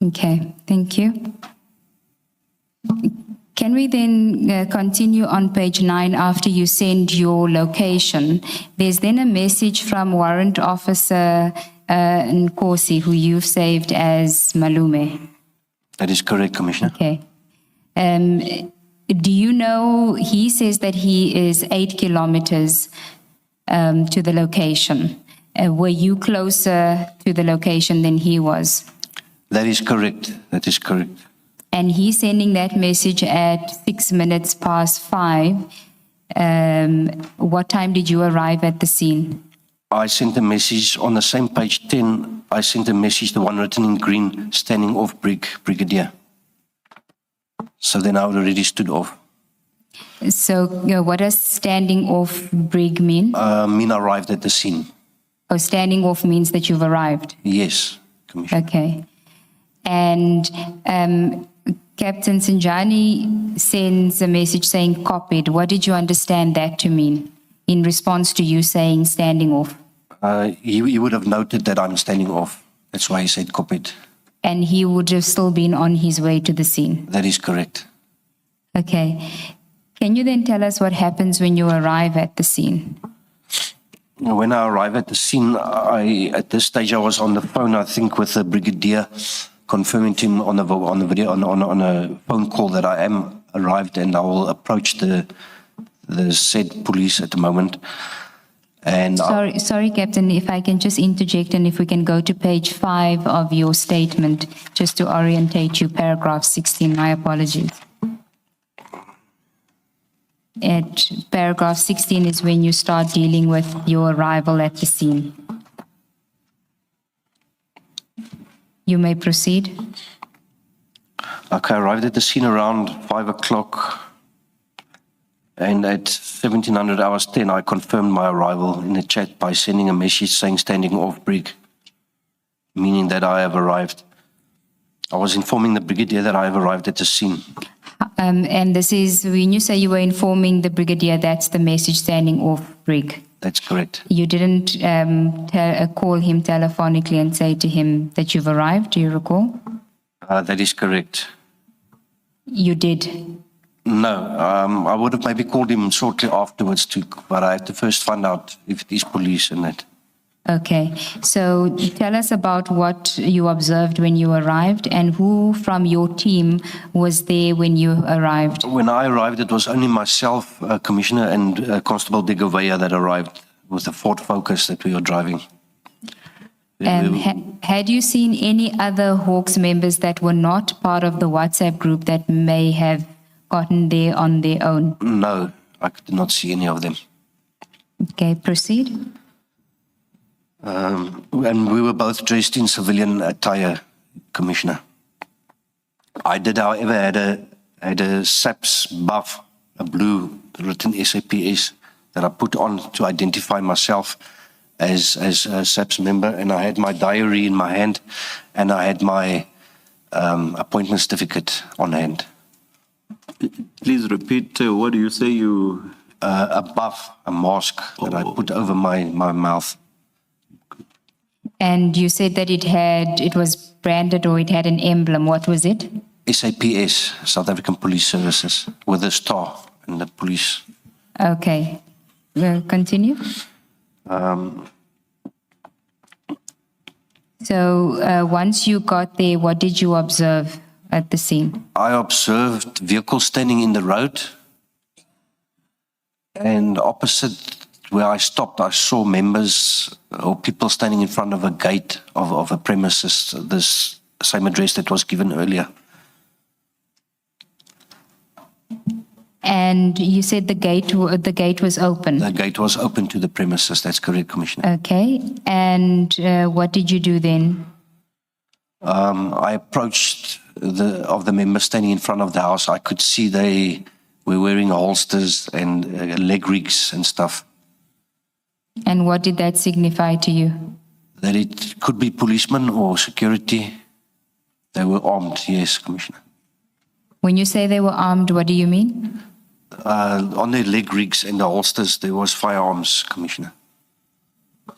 Okay, thank you. Can we then continue on page 9 after you send your location? There's then a message from Warrant Officer Nkosi, who you've saved as Malume. That is correct, Commissioner. Okay. Do you know, he says that he is 8 kilometers to the location. Were you closer to the location than he was? That is correct. That is correct. And he's sending that message at 6 minutes past 5. What time did you arrive at the scene? I sent a message on the same page 10. I sent a message, the one written in green, standing off Brigadier. So then I already stood off. So what does standing off Brig mean? Mean arrived at the scene. Oh, standing off means that you've arrived. Yes, Commissioner. Okay. And Captain Sinjani sends a message saying copied. What did you understand that to mean in response to you saying standing off? He would have noted that I'm standing off. That's why he said copied. And he would have still been on his way to the scene. That is correct. Okay. Can you then tell us what happens when you arrive at the scene? When I arrived at the scene, at this stage I was on the phone, I think, with the Brigadier, confirming to him on the video, on a phone call that I am arrived and I will approach the said police at the moment. And Sorry, Captain, if I can just interject and if we can go to page 5 of your statement, just to orientate you, paragraph 16, my apologies. At paragraph 16 is when you start dealing with your arrival at the scene. You may proceed. Okay, I arrived at the scene around 5 o'clock, and at 1700 hours 10, I confirmed my arrival in the chat by sending a message saying standing off brig, meaning that I have arrived. I was informing the brigadier that I have arrived at the scene. And this is, when you say you were informing the brigadier, that's the message standing off brig. That's correct. You didn't call him telephonically and say to him that you've arrived, do you recall? That is correct. You did. No, I would have maybe called him shortly afterwards too, but I had to first find out if it is police and that. Okay, so tell us about what you observed when you arrived and who from your team was there when you arrived. When I arrived, it was only myself, Commissioner, and Constable de Gouveia that arrived with the Ford Focus that we were driving. Had you seen any other Hawks members that were not part of the WhatsApp group that may have gotten there on their own? No, I did not see any of them. Okay, proceed. And we were both dressed in civilian attire, Commissioner. I did, however, had a SAPS buff, a blue written SAPS that I put on to identify myself as a SAPS member, and I had my diary in my hand, and I had my appointment certificate on hand. Please repeat, what do you say you... A buff, a mask that I put over my mouth. And you said that it was branded or it had an emblem. What was it? SAPS, South African Police Services, with a star and the police. Okay. Well, continue. So once you got there, what did you observe at the scene? I observed vehicles standing in the road, and opposite where I stopped, I saw members or people standing in front of a gate of a premises, this same address that was given earlier. And you said the gate was open. The gate was open to the premises. That's correct, Commissioner. Okay. And what did you do then? I approached the members standing in front of the house. I could see they were wearing holsters and leg rigs and stuff. And what did that signify to you? That it could be policemen or security. They were armed, yes, Commissioner. When you say they were armed, what do you mean? On their leg rigs and the holsters, there was firearms, Commissioner.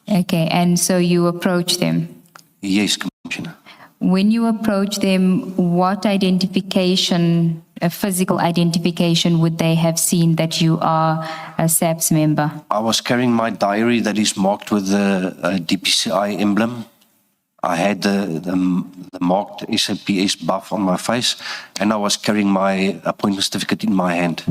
Okay, and so you approached them? Yes, Commissioner. When you approached them, what identification, a physical identification, would they have seen that you are a SAPS member? I was carrying my diary that is marked with the DPCI emblem. I had the marked SAPS buff on my face, and I was carrying my appointment certificate in my hand.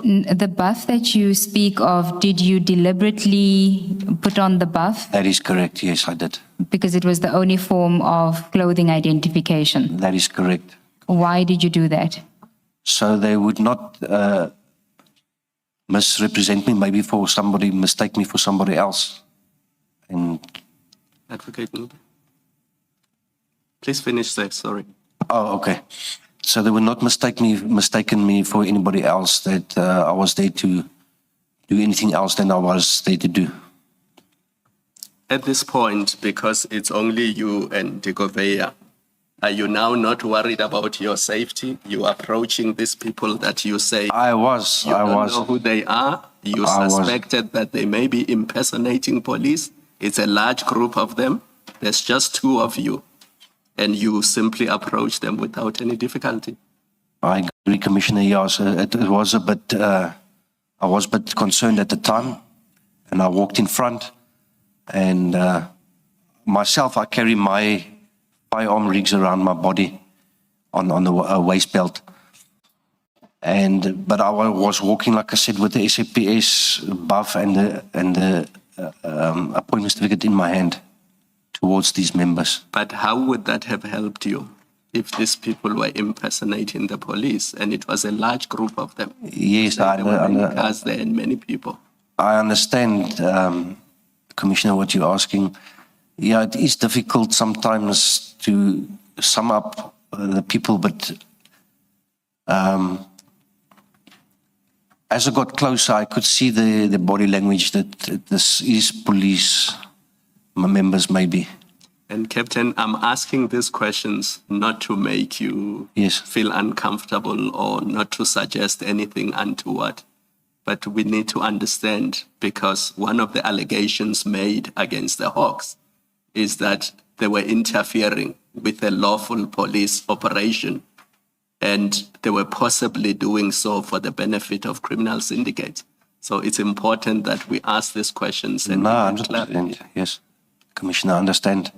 The buff that you speak of, did you deliberately put on the buff? That is correct, yes, I did. Because it was the only form of clothing identification. That is correct. Why did you do that? So they would not misrepresent me, maybe mistake me for somebody else. And Advocate Nude. Please finish that, sorry. oh, okay. So they would not mistaken me for anybody else, that I was there to do anything else than I was there to do. At this point, because it's only you and de Gouveia, are you now not worried about your safety? You approaching these people that you say you don't know who they are. You suspected that they may be impersonating police. It's a large group of them. There's just two of you. And you simply approach them without any difficulty. I agree, Commissioner. Yes, it was a bit. I was a bit concerned at the time, and I walked in front. And myself, I carry my firearm rigs around my body on the waist belt. But I was walking, like I said, with the SAPS buff and the appointment certificate in my hand towards these members. But how would that have helped you if these people were impersonating the police and it was a large group of them? Yes, there were many cars there and many people. I understand, Commissioner, what you're asking. Yeah, it is difficult sometimes to sum up the people, but as I got closer, I could see the body language that this is police members, maybe. And Captain, I'm asking these questions not to make you Yes. feel uncomfortable or not to suggest anything untoward, but we need to understand, because one of the allegations made against the Hawks is that they were interfering with a lawful police operation, and they were possibly doing so for the benefit of criminal syndicates. So it's important that we ask these questions and No, we get clarity. 100%. Yes, Commissioner, I understand.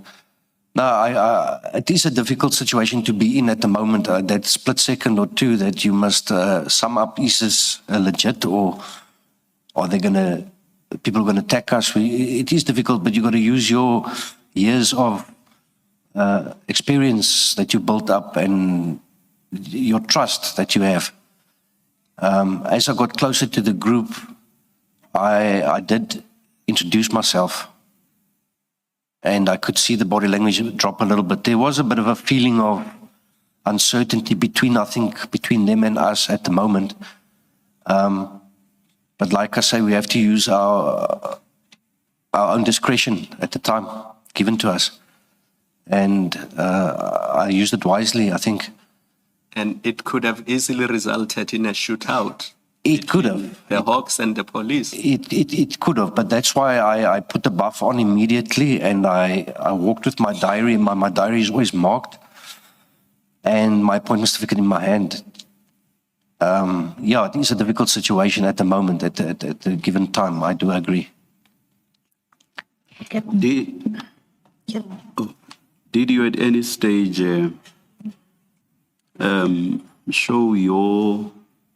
No, it is a difficult situation to be in at the moment. That split second or two that you must sum up, is this legit, or are they people going to attack us? It is difficult, but you got to use your years of experience that you built up and your trust that you have. As I got closer to the group, I did introduce myself, and I could see the body language drop a little bit. There was a bit of a feeling of uncertainty between them and us at the moment. But like I say, we have to use our own discretion at the time given to us. And I used it wisely, I think. And it could have easily resulted in a shootout. It could have. The Hawks and the police. It could have, but that's why I put the buff on immediately, and I walked with my diary. My diary is always marked, and my appointment certificate in my hand. Yeah, it is a difficult situation at the moment, at the given time. I do agree. Did you at any stage show your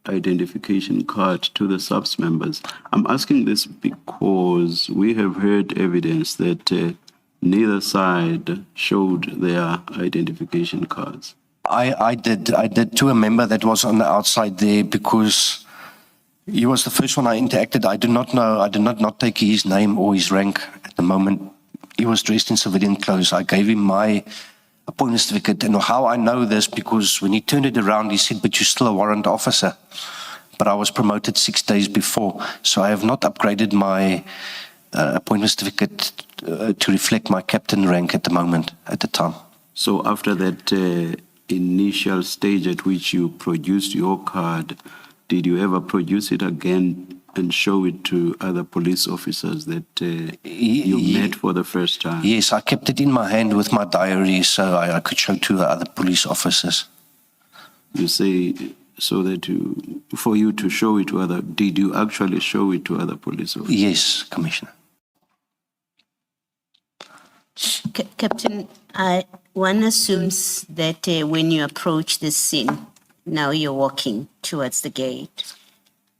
identification card to the subs members? I'm asking this because we have heard evidence that neither side showed their identification cards. I did to a member that was on the outside there, because he was the first one I interacted. I did not take his name or his rank at the moment. He was dressed in civilian clothes. I gave him my appointment certificate, and how I know this, because when he turned it around, he said, "But you're still a warrant officer." But I was promoted 6 days before, so I have not upgraded my appointment certificate to reflect my captain rank at the moment, at the time. So after that initial stage at which you produced your card, did you ever produce it again and show it to other police officers that you met for the first time? Yes, I kept it in my hand with my diary, so I could show to the other police officers. You say so that for you to show it to other, did you actually show it to other police officers? Yes, Commissioner. Captain, one assumes that when you approach this scene, now you're walking towards the gate,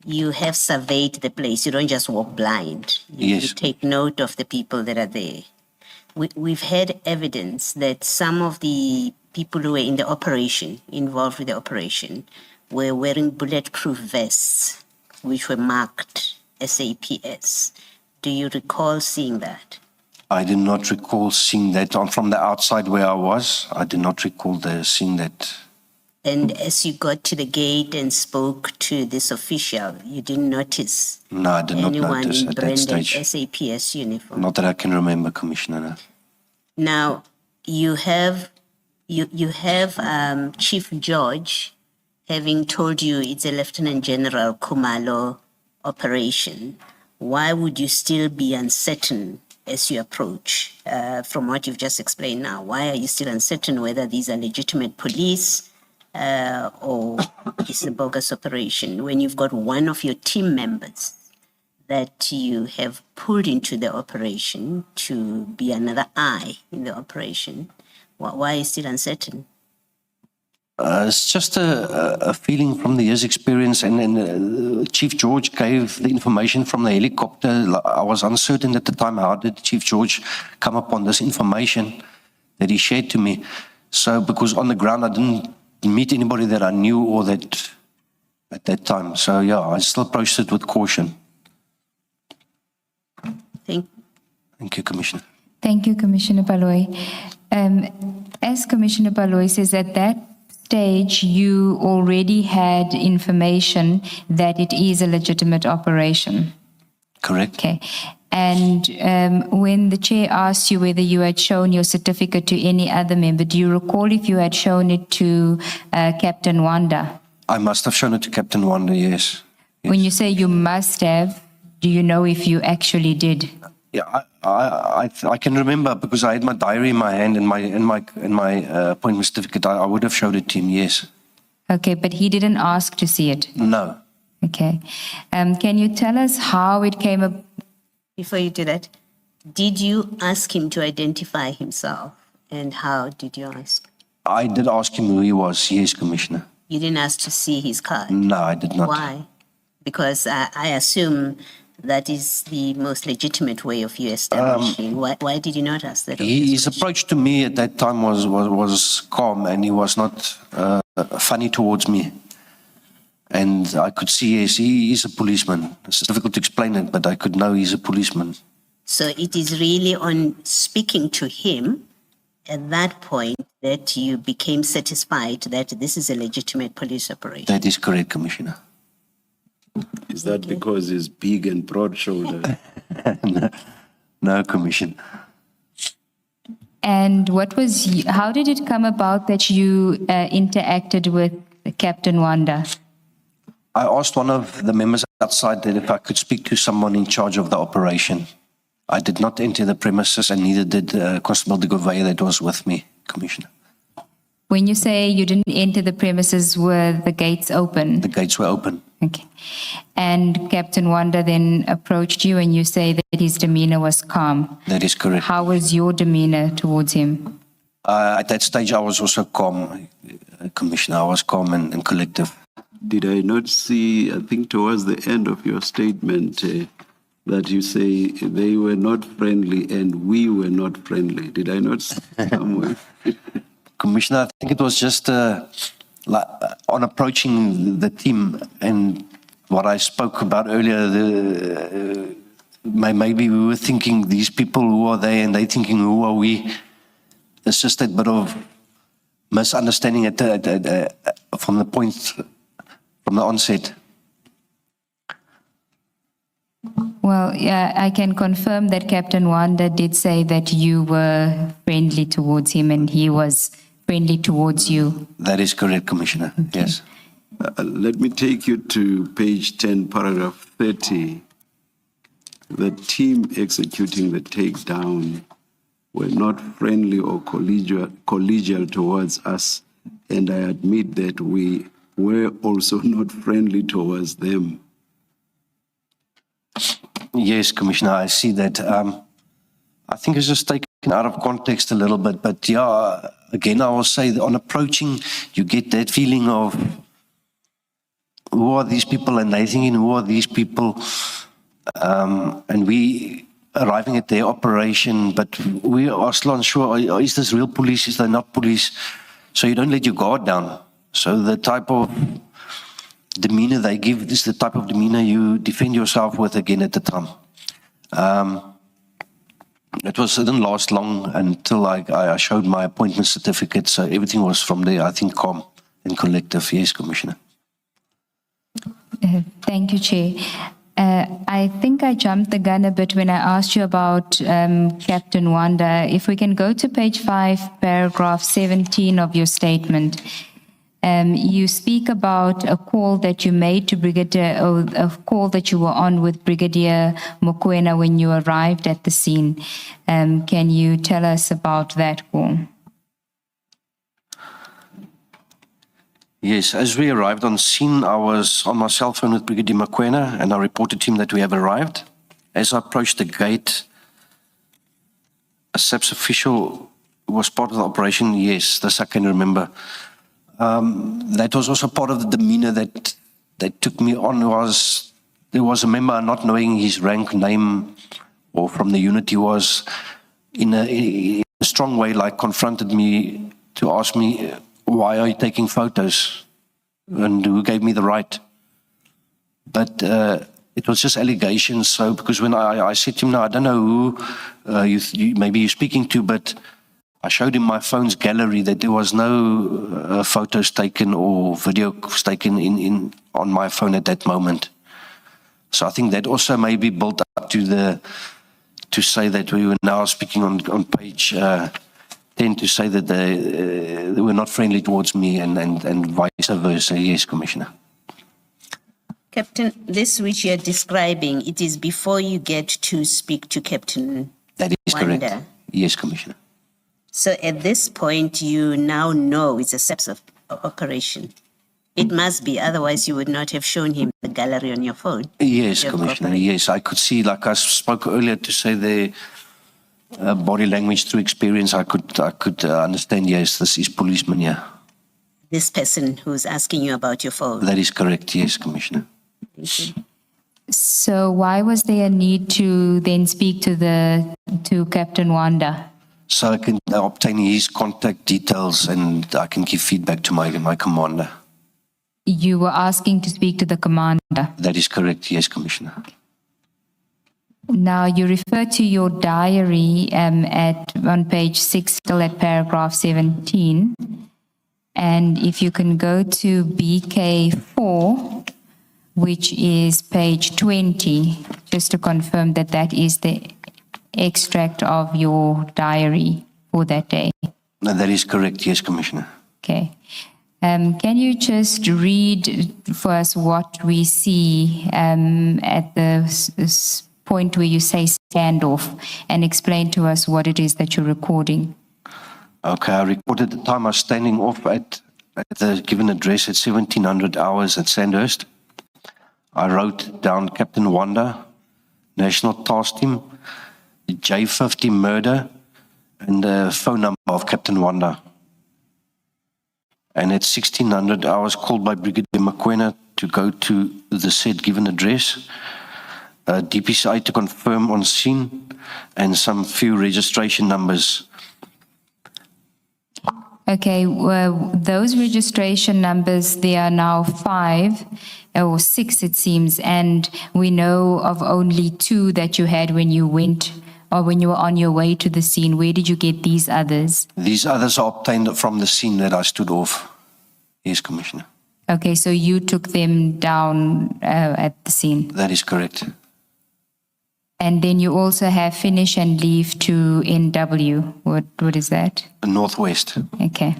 you have surveyed the place. You don't just walk blind. You take note of the people that are there. We've had evidence that some of the people who were in the operation, involved with the operation, were wearing bulletproof vests, which were marked SAPS. Do you recall seeing that? I do not recall seeing that from the outside where I was. I do not recall seeing that. And as you got to the gate and spoke to this official, you didn't notice No, I did not anyone notice in at that branded stage. SAPS uniform? Not that I can remember, Commissioner. Now, you have Chief George having told you it's a Lieutenant General Kumalo operation. Why would you still be uncertain as you approach? From what you've just explained now, why are you still uncertain whether these are legitimate police or it's a bogus operation, when you've got one of your team members that you have pulled into the operation to be another eye in the operation? Why are you still uncertain? It's just a feeling from the year's experience, and Chief George gave the information from the helicopter. I was uncertain at the time, how did Chief George come upon this information that he shared to me? So, because on the ground I didn't meet anybody that I knew or that at that time. So yeah, I still approached it with caution. Thank Thank you, Commissioner. Thank you, Commissioner Baloy. As Commissioner Baloy says, at that stage, you already had information that it is a legitimate operation. Correct? Okay. And when the chair asked you whether you had shown your certificate to any other member, do you recall if you had shown it to Captain Wanda? I must have shown it to Captain Wanda, yes. When you say you must have, do you know if you actually did? Yeah, I can remember because I had my diary in my hand and my appointment certificate. I would have showed it to him, yes. Okay, but he didn't ask to see it. No. Okay. Can you tell us how it came up? Before you do that, did you ask him to identify himself? And how did you ask? I did ask him who he was, yes, Commissioner. You didn't ask to see his card? No, I did not. Why? Because I assume that is the most legitimate way of you establishing. Why did you not ask that? His approach to me at that time was calm, and he was not funny towards me. And I could see, yes, he is a policeman. It's difficult to explain it, but I could know he's a policeman. So it is really on speaking to him at that point that you became satisfied that this is a legitimate police operation. That is correct, Commissioner. Is that because he's big and broad-shouldered? No, Commissioner. And how did it come about that you interacted with Captain Wanda? I asked one of the members outside that if I could speak to someone in charge of the operation. I did not enter the premises, and neither did Constable de Gouveia that was with me, Commissioner. When you say you didn't enter the premises, were the gates open? The gates were open. Okay. And Captain Wanda then approached you and you say that his demeanor was calm. That is correct. How was your demeanor towards him? At that stage, I was also calm, Commissioner. I was calm and collective. Did I not see, I think towards the end of your statement, that you say they were not friendly and we were not friendly? Did I not see somewhere? Commissioner, I think it was just on approaching the team and what I spoke about earlier, maybe we were thinking these people, who are they, and they thinking, who are we? It's just a bit of misunderstanding from the onset. Well, yeah, I can confirm that Captain Wanda did say that you were friendly towards him and he was friendly towards you. That is correct, Commissioner. Okay. Yes. Let me take you to page 10, paragraph 30. The team executing the takedown were not friendly or collegial towards us, and I admit that we were also not friendly towards them. Yes, Commissioner, I see that. I think it's just taken out of context a little bit, but yeah, again, I will say that on approaching, you get that feeling of who are these people, and they thinking, who are these people? And we arriving at their operation, but we are still unsure, is this real police, is they not police? So you don't let your guard down. So the type of demeanor they give, this is the type of demeanor you defend yourself with again at the time. It didn't last long until I showed my appointment certificate, so everything was from there, I think, calm and collective. Yes, Commissioner. Thank you, Chair. I think I jumped the gun a bit when I asked you about Captain Wanda. If we can go to page 5, paragraph 17 of your statement. You speak about a call that you made to Brigadier, or a call that you were on with Brigadier Mokoena when you arrived at the scene. Can you tell us about that call? Yes, as we arrived on scene, I was on my cell phone with Brigadier Mokoena, and I reported to him that we have arrived. As I approached the gate, a SAPS official was part of the operation. Yes, this I can remember. That was also part of the demeanor that took me on. There was a member not knowing his rank, name, or from the unit he was, in a strong way, confronted me to ask me, why are you taking photos? And who gave me the right? But it was just allegations. So, because when I said to him, no, I don't know who maybe you're speaking to, but I showed him my phone's gallery that there was no photos taken or videos taken on my phone at that moment. So I think that also may be built up to say that we were now speaking on page 10 to say that they were not friendly towards me and vice versa. Yes, Commissioner. Captain, this which you're describing, it is before you get to speak to Captain That is Wanda. correct. Yes, Commissioner. So at this point, you now know it's a steps of operation. It must be, otherwise you would not have shown him the gallery on your phone. Yes, Your Commissioner. property. Yes, I could see, like I spoke earlier, to say the body language through experience. I could understand. Yes, this is policeman. Yeah, This person who's asking you about your phone. that is correct. Yes, Commissioner. So why was there a need to then speak to Captain Wanda? So I can obtain his contact details and I can give feedback to my commander. You were asking to speak to the commander. That is correct. Yes, Commissioner. Now, you refer to your diary on page 6, still at paragraph 17. And if you can go to BK4, which is page 20, just to confirm that that is the extract of your diary for that day. No, that is correct. Yes, Commissioner. Okay. Can you just read for us what we see at the point where you say standoff and explain to us what it is that you're recording? Okay, I recorded the time I was standing off at the given address at 1700 hours at Sandhurst. I wrote down Captain Wanda, National Task Team, the J50 murder, and the phone number of Captain Wanda. And at 1600 hours, called by Brigadier Mokoena to go to the said given address. DPCI to confirm on scene and some few registration numbers. Okay, well, those registration numbers, there are now 5 or 6, it seems, and we know of only 2 that you had when you went or when you were on your way to the scene. Where did you get these others? These others are obtained from the scene that I stood off. Yes, Commissioner. Okay, so you took them down at the scene. That is correct. And then you also have finish and leave to NW. What is that? Northwest. Okay.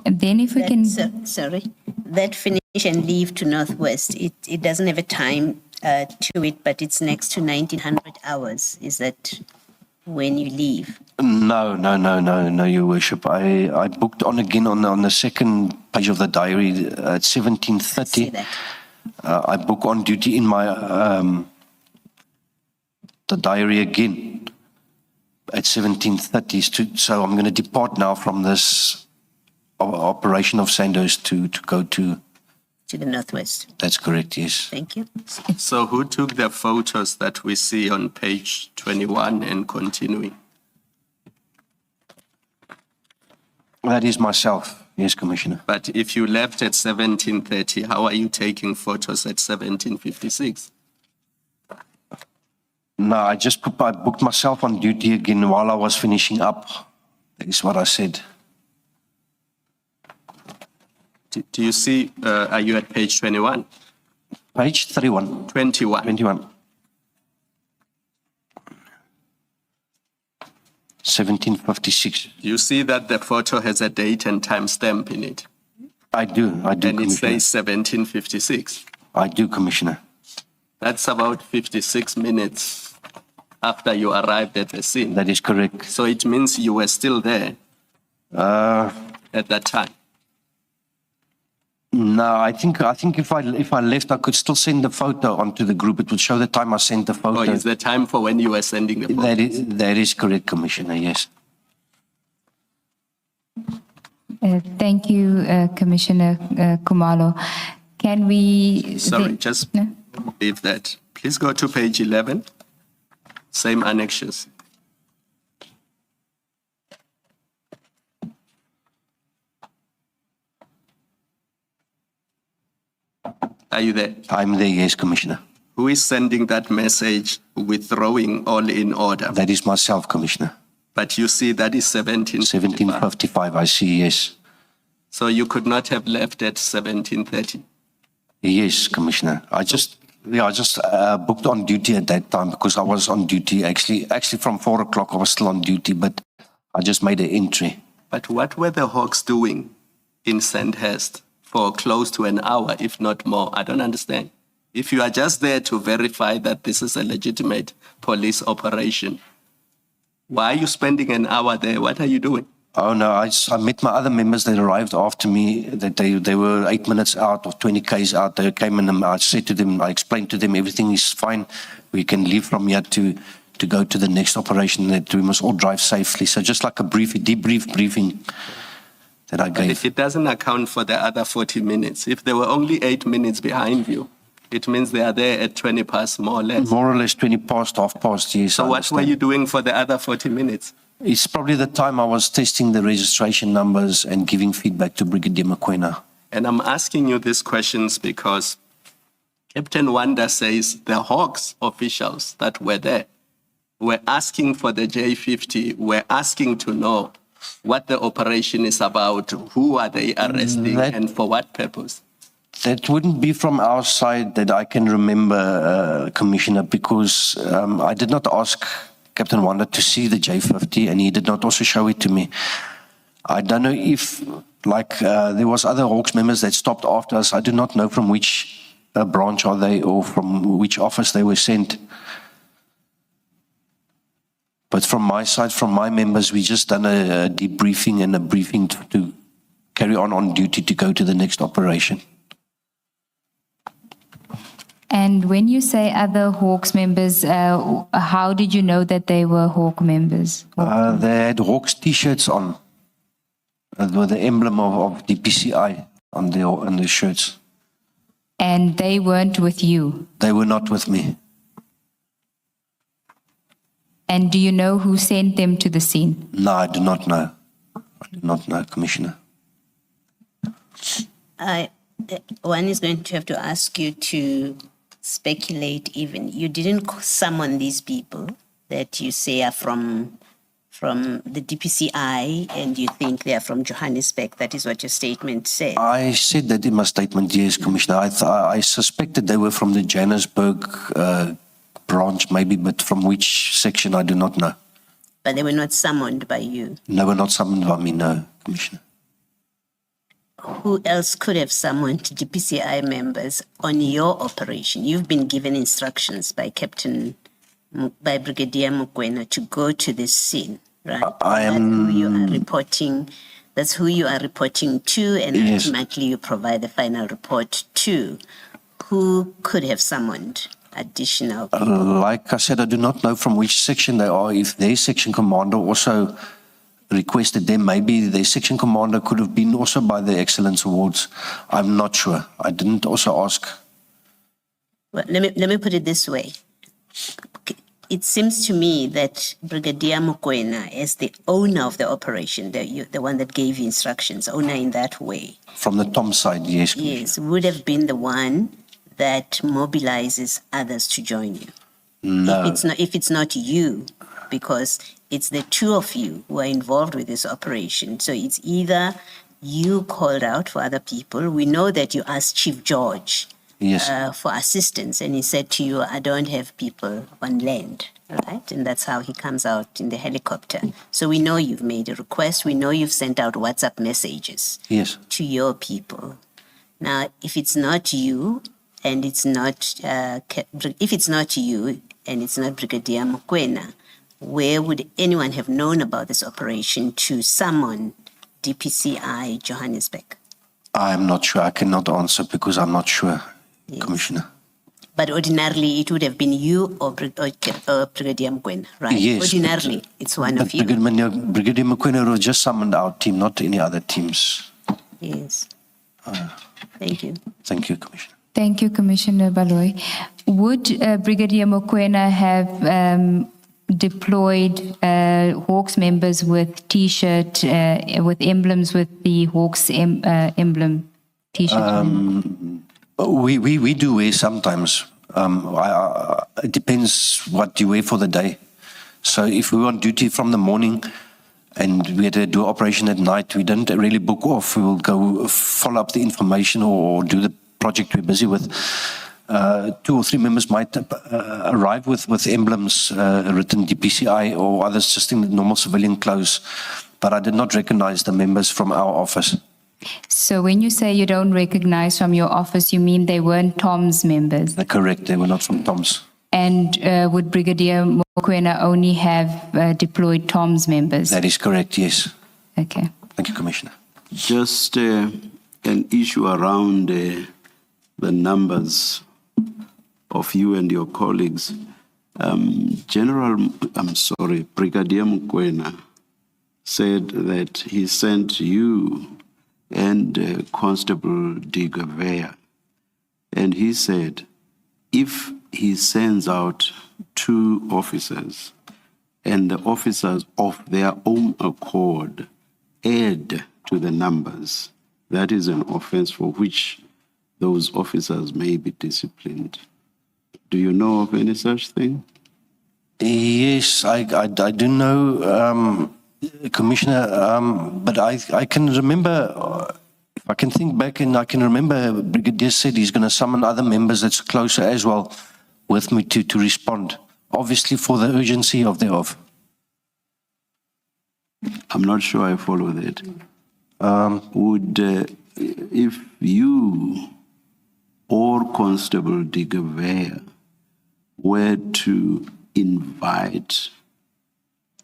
And then if we can... Sorry, that finish and leave to Northwest, it doesn't have a time to it, but it's next to 1900 hours. Is that when you leave? No, Your Worship. I booked on again on the second page of the diary at 17:30. See that. I book on duty in my the diary again at 17:30. So I'm going to depart now from this operation of Sandhurst to go to. To the Northwest. That's correct. Yes. Thank you. So who took the photos that we see on page 21 and continuing? That is myself. Yes, Commissioner. But if you left at 17:30, how are you taking photos at 17:56? No, I booked myself on duty again while I was finishing up. That is what I said. Do you see, are you at page 21? Page 31. 21. 21. 1756. You see that the photo has a date and time stamp in it, I do, and it Commissioner. says 1756. I do, Commissioner. That's about 56 minutes after you arrived at the scene. That is correct. So it means you were still there at that time. No, I think if I left, I could still send the photo onto the group. It would show the time I sent the photo. Or is the time for when you were sending the photo? That is correct, Commissioner. Yes. Thank you, Commissioner Kumalo. Can we... Sorry, just No? leave that. Please go to page 11, same annexures. Are you there? I'm there, yes, Commissioner. Who is sending that message withdrawing all in order? That is myself, Commissioner. But you see that is 17:55. 17:55, I see, yes. So you could not have left at 17:30. Yes, Commissioner. I just booked on duty at that time because I was on duty. Actually from 4 o'clock I was still on duty, but I just made an entry. But what were the Hawks doing in Sandhurst for close to an hour, if not more? I don't understand. If you are just there to verify that this is a legitimate police operation, why are you spending an hour there? What are you doing? Oh no, I met my other members that arrived after me, that they were 8 minutes out or 20 k's out. They came in and I said to them, I explained to them everything is fine. We can leave from here to go to the next operation, that we must all drive safely. So just like a debrief briefing that I gave. It doesn't account for the other 40 minutes. If there were only 8 minutes behind you, it means they are there at 20 past, more or less. More or less 20 past, half past, yes. So what were you doing for the other 40 minutes? It's probably the time I was testing the registration numbers and giving feedback to Brigadier Mokwena. And I'm asking you these questions because Captain Wanda says the Hawks officials that were there were asking for the J50, were asking to know what the operation is about, who are they arresting, and for what purpose. That wouldn't be from our side that I can remember, Commissioner, because I did not ask Captain Wanda to see the J50, and he did not also show it to me. I don't know if, there was other Hawks members that stopped after us. I do not know from which branch are they or from which office they were sent. But from my side, from my members, we just done a debriefing and a briefing to carry on duty to go to the next operation. And when you say other Hawks members, how did you know that they were Hawk members? They had Hawks T-shirts on, with the emblem of DPCI on the shirts. And they weren't with you? They were not with me. And do you know who sent them to the scene? No, I do not know. I do not know, Commissioner. One is going to have to ask you to speculate even. You didn't summon these people that you say are from the DPCI and you think they are from Johannesburg. That is what your statement said. I said that in my statement, yes, Commissioner. I suspected they were from the Johannesburg branch maybe, but from which section I do not know. But they were not summoned by you? They were not summoned by me, no, Commissioner. Who else could have summoned DPCI members on your operation? You've been given instructions by Brigadier Mokwena to go to this scene, right? That's who you are reporting. That's who you are reporting to, and yes, ultimately you provide the final report to. Who could have summoned additional people? Like I said, I do not know from which section they are. If their section commander also requested them, maybe their section commander could have been also by the Excellence Awards. I'm not sure. I didn't also ask. Well, let me put it this way. It seems to me that Brigadier Mokwena, as the owner of the operation, the one that gave you instructions, owner in that way. From the Tom side, yes. Yes, would have been the one that mobilizes others to join you. No. If it's not you, because it's the two of you who are involved with this operation. So it's either you called out for other people. We know that you asked Chief George for assistance, and he said to you, I don't have people on land, right? And that's how he comes out in the helicopter. So we know you've made a request. We know you've sent out WhatsApp messages to your people. Now, if it's not you, and it's not, if it's not you, and it's not Brigadier Mokwena, where would anyone have known about this operation to summon DPCI Johannesburg? I'm not sure. I cannot answer because I'm not sure, Commissioner. But ordinarily, it would have been you or Brigadier Mokwena, right? Yes. Ordinarily, it's one of you. Brigadier Mokwena was just summoned our team, not any other teams. Yes. Thank you. Thank you, Commissioner. Thank you, Commissioner Baloyi. Would Brigadier Mokwena have deployed Hawks members with T-shirt, with emblems with the Hawks emblem T-shirt? We do wear sometimes. It depends what you wear for the day. So if we were on duty from the morning and we had to do operation at night, we didn't really book off. We will go follow up the information or do the project we're busy with. 2 or 3 members might arrive with emblems written DPCI or others just in normal civilian clothes, but I did not recognize the members from our office. So when you say you don't recognize from your office, you mean they weren't Tom's members? Correct, they were not from Tom's. And would Brigadier Mokoena only have deployed Tom's members? That is correct, yes. Okay. Thank you, Commissioner. Just an issue around the numbers of you and your colleagues. Brigadier Mokoena said that he sent you and Constable Digavea, and he said if he sends out 2 officers and the officers of their own accord add to the numbers, that is an offense for which those officers may be disciplined. Do you know of any such thing? Yes, I do know, Commissioner, but I can remember, if I can think back and I can remember Brigadier said he's going to summon other members that's closer as well with me to respond, obviously for the urgency of thereof. I'm not sure I follow that. If you or Constable Digavea were to invite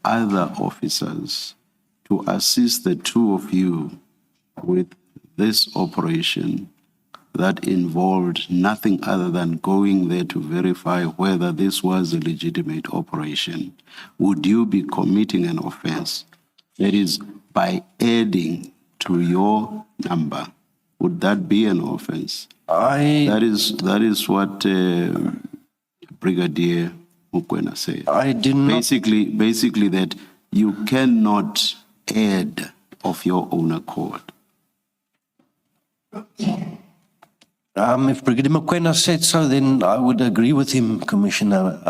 other officers to assist the 2 of you with this operation that involved nothing other than going there to verify whether this was a legitimate operation, would you be committing an offense? That is, by adding to your number, would that be an offense? That is what Brigadier Mokoena said. I did not. Basically that you cannot add of your own accord. If Brigadier Mokoena said so, then I would agree with him, Commissioner.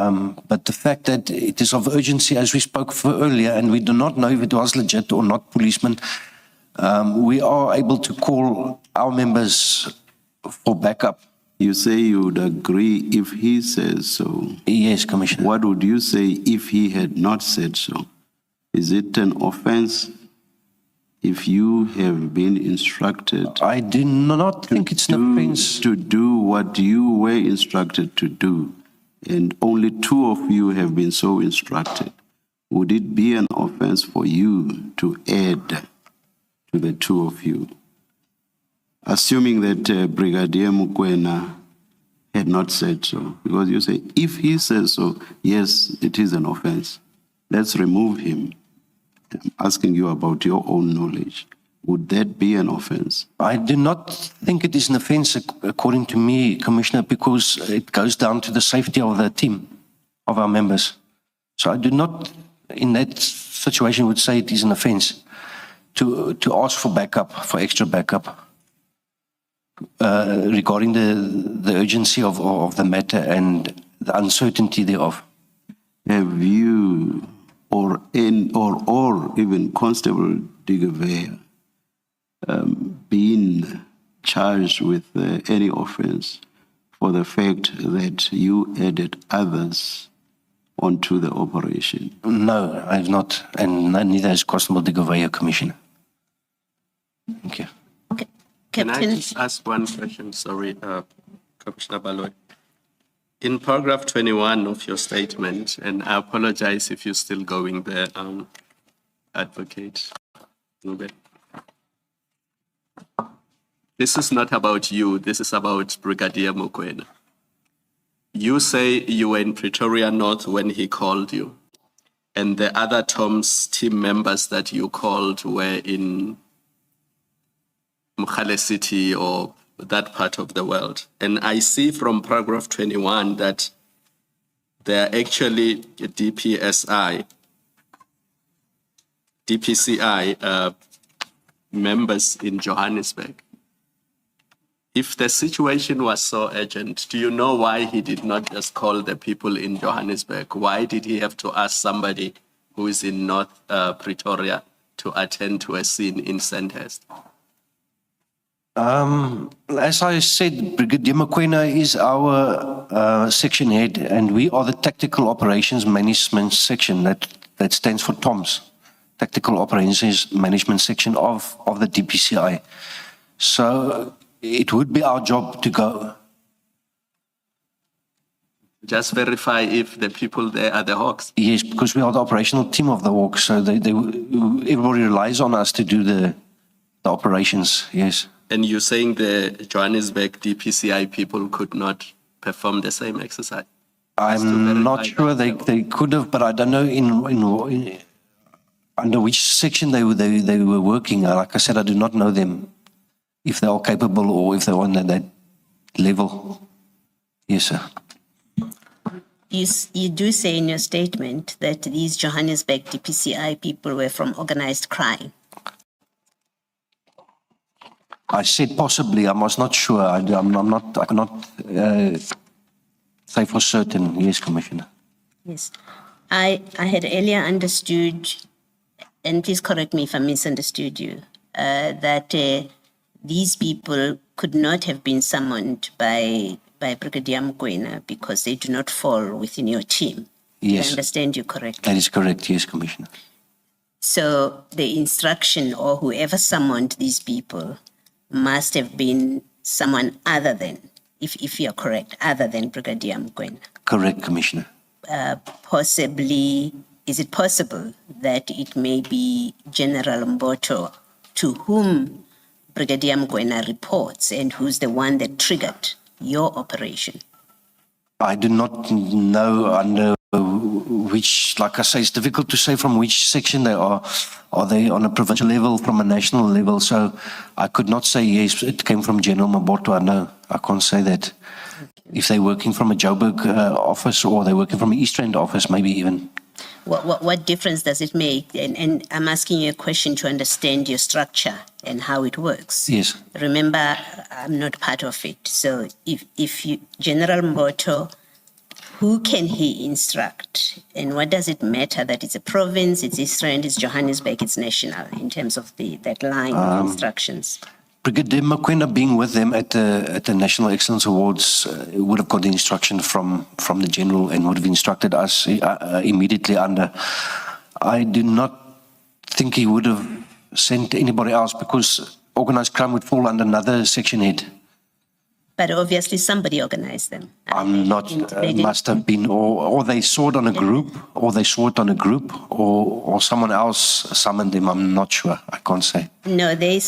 But the fact that it is of urgency, as we spoke for earlier, and we do not know if it was legit or not, policemen, we are able to call our members for backup. You say you would agree if he says so. Yes, Commissioner. What would you say if he had not said so? Is it an offense if you have been instructed? I do not think it's an offense. To do what you were instructed to do, and only 2 of you have been so instructed. Would it be an offense for you to add to the 2 of you? Assuming that Brigadier Mokoena had not said so, because you say, if he says so, yes, it is an offense. Let's remove him. I'm asking you about your own knowledge. Would that be an offense? I do not think it is an offense, according to me, Commissioner, because it goes down to the safety of the team, of our members. So I do not, in that situation, would say it is an offense to ask for backup, for extra backup. Regarding the urgency of the matter and the uncertainty thereof. Have you or even Constable Digavea been charged with any offense for the fact that you added others onto the operation? No, I have not, and neither has Constable Digavea, Commissioner. Thank you. Can I just ask one question? Sorry, Commissioner Baloy. In paragraph 21 of your statement, and I apologize if you're still going there, Advocate Kruger. This is not about you, this is about Brigadier Mokoena. You say you were in Pretoria North when he called you, and the other Tom's team members that you called were in Mkhale City or that part of the world. And I see from paragraph 21 that there are actually DPCI members in Johannesburg. If the situation was so urgent, do you know why he did not just call the people in Johannesburg? Why did he have to ask somebody who is in North Pretoria to attend to a scene in Sandhurst? As I said, Brigadier Mokoena is our section head, and we are the Tactical Operations Management Section. That stands for TOMS, Tactical Operations Management Section of the DPCI. So it would be our job to go. Just verify if the people there are the Hawks. Yes, because we are the operational team of the Hawks, so everybody relies on us to do the operations, yes. And you're saying the Johannesburg DPCI people could not perform the same exercise? I'm not sure they could have, but I don't know under which section they were working. Like I said, I do not know them, if they are capable or if they're on that level. Yes, sir. You do say in your statement that these Johannesburg DPCI people were from organized crime. I said possibly. I was not sure. I cannot say for certain. Yes, Commissioner. Yes. I had earlier understood, and please correct me if I misunderstood you, that these people could not have been summoned by Brigadier Mokoena because they do not fall within your team. Yes. I understand you correctly. That is correct, yes, Commissioner. So the instruction or whoever summoned these people must have been someone other than, if you're correct, other than Brigadier Mokoena. Correct, Commissioner. Possibly, is it possible that it may be General Mboto to whom Brigadier Mokoena reports and who's the one that triggered your operation? I do not know under which, like I say, it's difficult to say from which section they are. Are they on a provincial level, from a national level? So I could not say, yes, it came from General Mboto. No, I can't say that. If they're working from a Joburg office or they're working from an East Rand office, maybe even. What difference does it make? And I'm asking you a question to understand your structure and how it works. Yes. Remember, I'm not part of it. So if you, General Mboto, who can he instruct? And what does it matter that it's a province, it's East Rand, it's Johannesburg, it's national in terms of that line of instructions? Brigadier Mokoena being with them at the National Excellence Awards would have got the instruction from the General and would have instructed us immediately under. I do not think he would have sent anybody else because organized crime would fall under another section head. But obviously somebody organized them. I'm not, must have been, or they saw it on a group, or someone else summoned them. I'm not sure. I can't say. No, you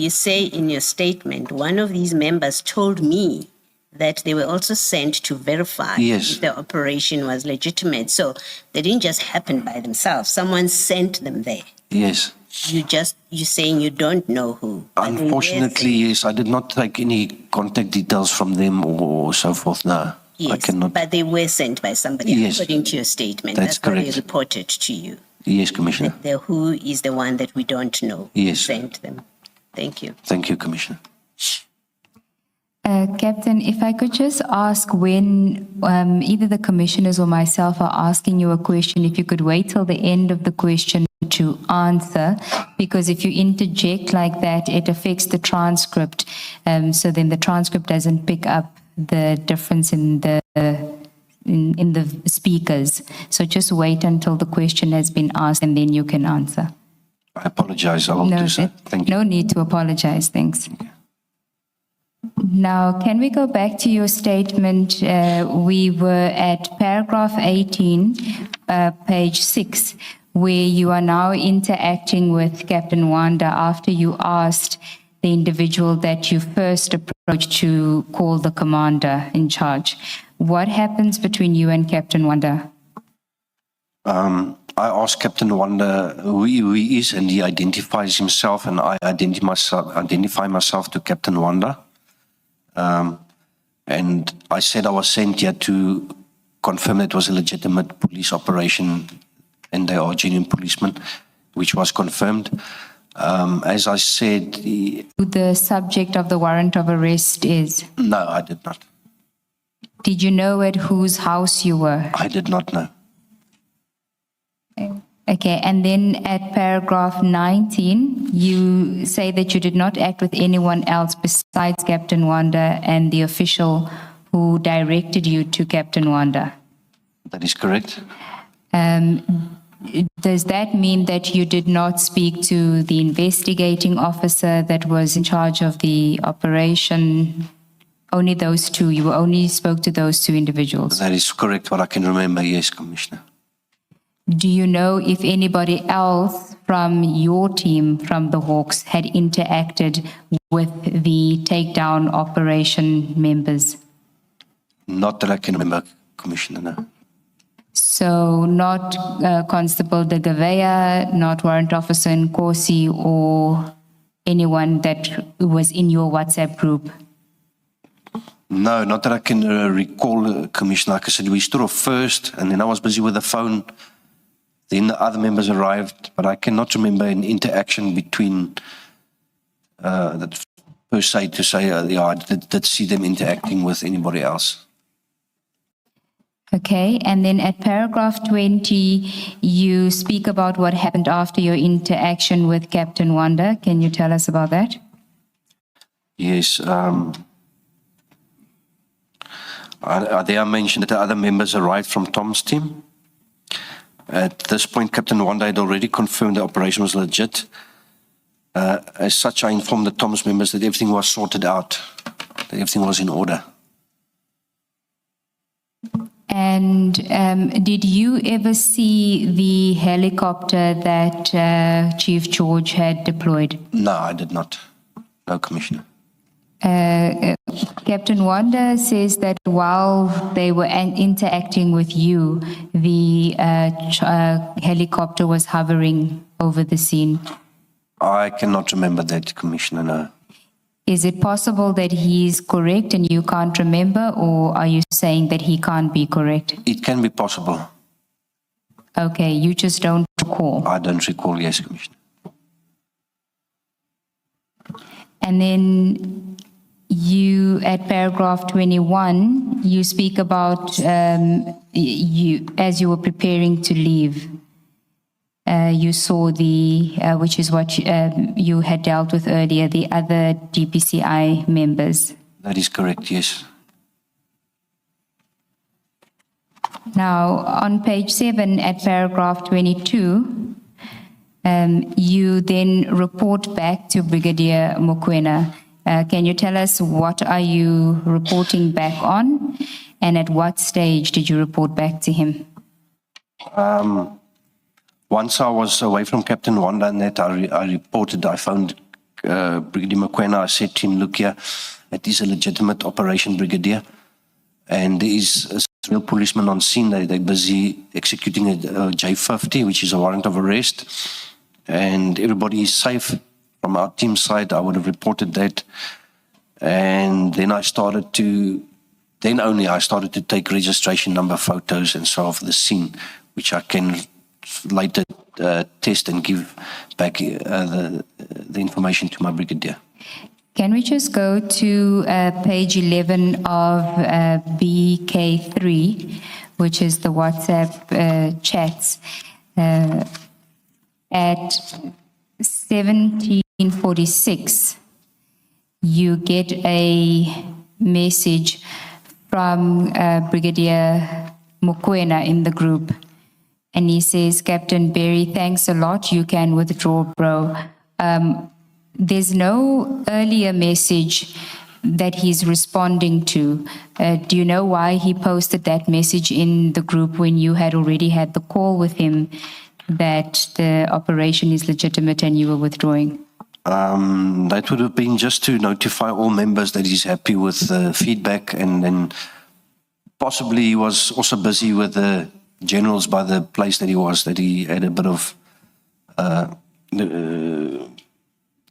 say in your statement, one of these members told me that they were also sent to verify if the operation was legitimate. So they didn't just happen by themselves. Someone sent them there. Yes. You're saying you don't know who. Unfortunately, yes, I did not take any contact details from them or so forth. No, yes, I cannot. But they were sent by somebody, according to your statement. That's correct. What they reported to you. Yes, Commissioner. The who is the one that we don't know who sent them. Thank you. Thank you, Commissioner. Captain, if I could just ask when either the commissioners or myself are asking you a question, if you could wait till the end of the question to answer, because if you interject like that, it affects the transcript. So then the transcript doesn't pick up the difference in the speakers. So just wait until the question has been asked and then you can answer. I apologize. I'll do so. Thank you. No need to apologize. Thanks. Now, can we go back to your statement? We were at paragraph 18, page 6, where you are now interacting with Captain Wanda after you asked the individual that you first approached to call the commander in charge. What happens between you and Captain Wanda? I asked Captain Wanda who he is, and he identifies himself, and I identify myself to Captain Wanda. And I said I was sent here to confirm that it was a legitimate police operation and they are genuine policemen, which was confirmed. As I said, Who the subject of the warrant of arrest is? no, I did not. Did you know at whose house you were? I did not know. Okay, and then at paragraph 19, you say that you did not act with anyone else besides Captain Wanda and the official who directed you to Captain Wanda. That is correct. Does that mean that you did not speak to the investigating officer that was in charge of the operation? Only those two, you only spoke to those two individuals. That is correct, what I can remember, yes, Commissioner. Do you know if anybody else from your team, from the Hawks, had interacted with the takedown operation members? Not that I can remember, Commissioner, no. So not Constable de Gavea, not Warrant Officer Nkosi, or anyone that was in your WhatsApp group? No, not that I can recall, Commissioner. Like I said, we stood off first, and then I was busy with the phone. Then the other members arrived, but I cannot remember an interaction between that per se to say, yeah, I did see them interacting with anybody else. Okay, and then at paragraph 20, you speak about what happened after your interaction with Captain Wanda. Can you tell us about that? Yes. There I mentioned that the other members arrived from Tom's team. At this point, Captain Wanda had already confirmed the operation was legit. As such, I informed the Tom's members that everything was sorted out, that everything was in order. And did you ever see the helicopter that Chief George had deployed? No, I did not. No, Commissioner. Captain Wanda says that while they were interacting with you, the helicopter was hovering over the scene. I cannot remember that, Commissioner, no. Is it possible that he's correct and you can't remember, or are you saying that he can't be correct? It can be possible. Okay, you just don't recall. I don't recall, yes, Commissioner. And then you, at paragraph 21, you speak about you as you were preparing to leave. You saw which is what you had dealt with earlier, the other DPCI members. That is correct, yes. Now, on page 7 at paragraph 22, you then report back to Brigadier Mokoena. Can you tell us what are you reporting back on, and at what stage did you report back to him? Once I was away from Captain Wanda and that, I reported, I found Brigadier Mokoena. I said to him, look here, it is a legitimate operation, Brigadier, and there is a real policeman on scene. They're busy executing a J50, which is a warrant of arrest, and everybody is safe. From our team side, I would have reported that. And then I started to take registration number photos and so of the scene, which I can later test and give back the information to my brigadier. Can we just go to page 11 of BK3, which is the WhatsApp chats, at 1746, you get a message from Brigadier Mokoena in the group. And he says, Captain Berry, thanks a lot. You can withdraw, bro. There's no earlier message that he's responding to. Do you know why he posted that message in the group when you had already had the call with him that the operation is legitimate and you were withdrawing? That would have been just to notify all members that he's happy with the feedback, and then possibly he was also busy with the generals by the place that he had a bit of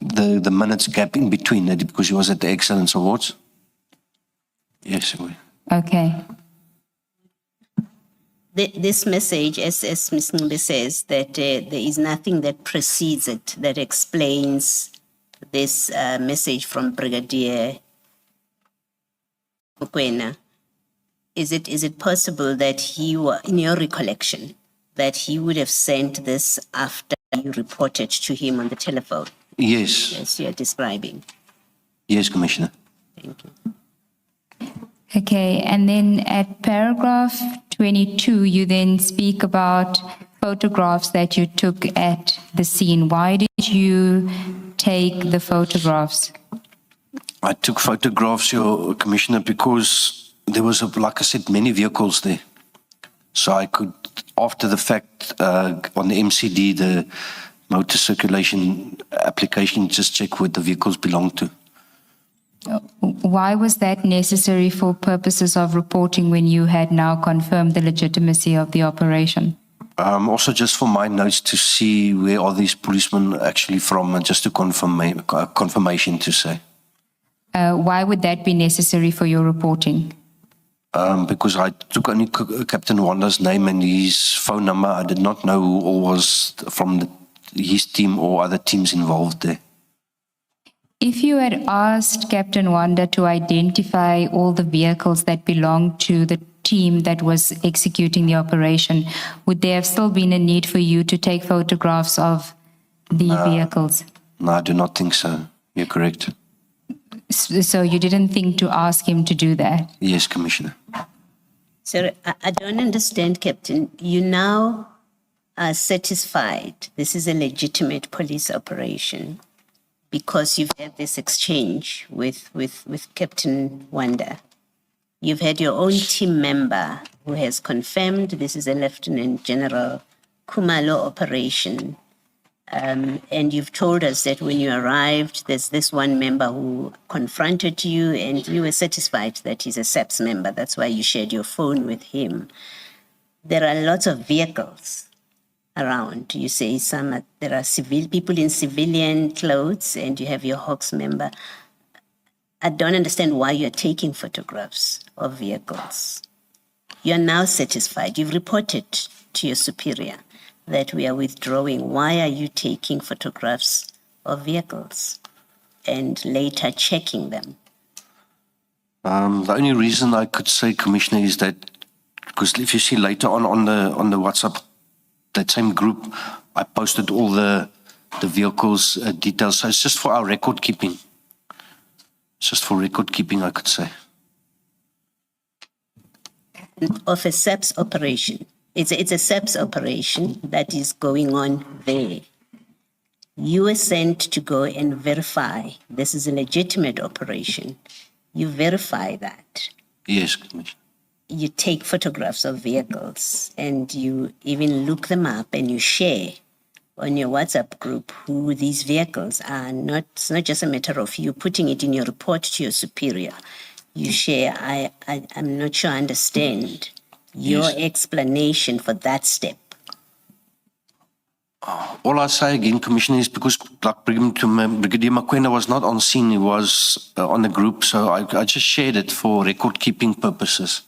the minutes gap in between that because he was at the Excellence Awards. Yes. Okay. This message, as Ms. Ngube says, that there is nothing that precedes it that explains this message from Brigadier Mokoena. Is it possible that in your recollection, that he would have sent this after you reported to him on the telephone, Yes, as you are describing? yes, Commissioner. Thank you. Okay, and then at paragraph 22, you then speak about photographs that you took at the scene. Why did you take the photographs? I took photographs, Your Commissioner, because there was, like I said, many vehicles there. So I could, after the fact, on the MCD, the motor circulation application, just check where the vehicles belong to. Why was that necessary for purposes of reporting when you had now confirmed the legitimacy of the operation? Also, just for my notes to see where are these policemen actually from, and just to confirmation to say. Why would that be necessary for your reporting? Because I took only Captain Wanda's name and his phone number. I did not know who all was from his team or other teams involved there. If you had asked Captain Wanda to identify all the vehicles that belonged to the team that was executing the operation, would there have still been a need for you to take photographs of the vehicles? No, I do not think so. You're correct. So you didn't think to ask him to do that? Yes, Commissioner. Sir, I don't understand, Captain. You now are satisfied this is a legitimate police operation because you've had this exchange with Captain Wanda. You've had your own team member who has confirmed this is a Lieutenant General Khumalo operation. And you've told us that when you arrived, there's this one member who confronted you and you were satisfied that he's a SAPS member. That's why you shared your phone with him. There are lots of vehicles around. You say there are people in civilian clothes and you have your Hawks member. I don't understand why you're taking photographs of vehicles. You're now satisfied. You've reported to your superior that we are withdrawing. Why are you taking photographs of vehicles and later checking them? The only reason I could say, Commissioner, is that because if you see later on the WhatsApp, that same group, I posted all the vehicles details. So it's just for our record keeping. It's just for record keeping, I could say. Of a SAPS operation. It's a SAPS operation that is going on there. You were sent to go and verify this is a legitimate operation. You verify that. Yes, Commissioner. You take photographs of vehicles and you even look them up and you share on your WhatsApp group who these vehicles are. It's not just a matter of you putting it in your report to your superior. You share. I'm not sure I understand your explanation for that step. All I say again, Commissioner, is because like Brigadier Mokoena was not on scene, he was on the group, so I just shared it for record keeping purposes.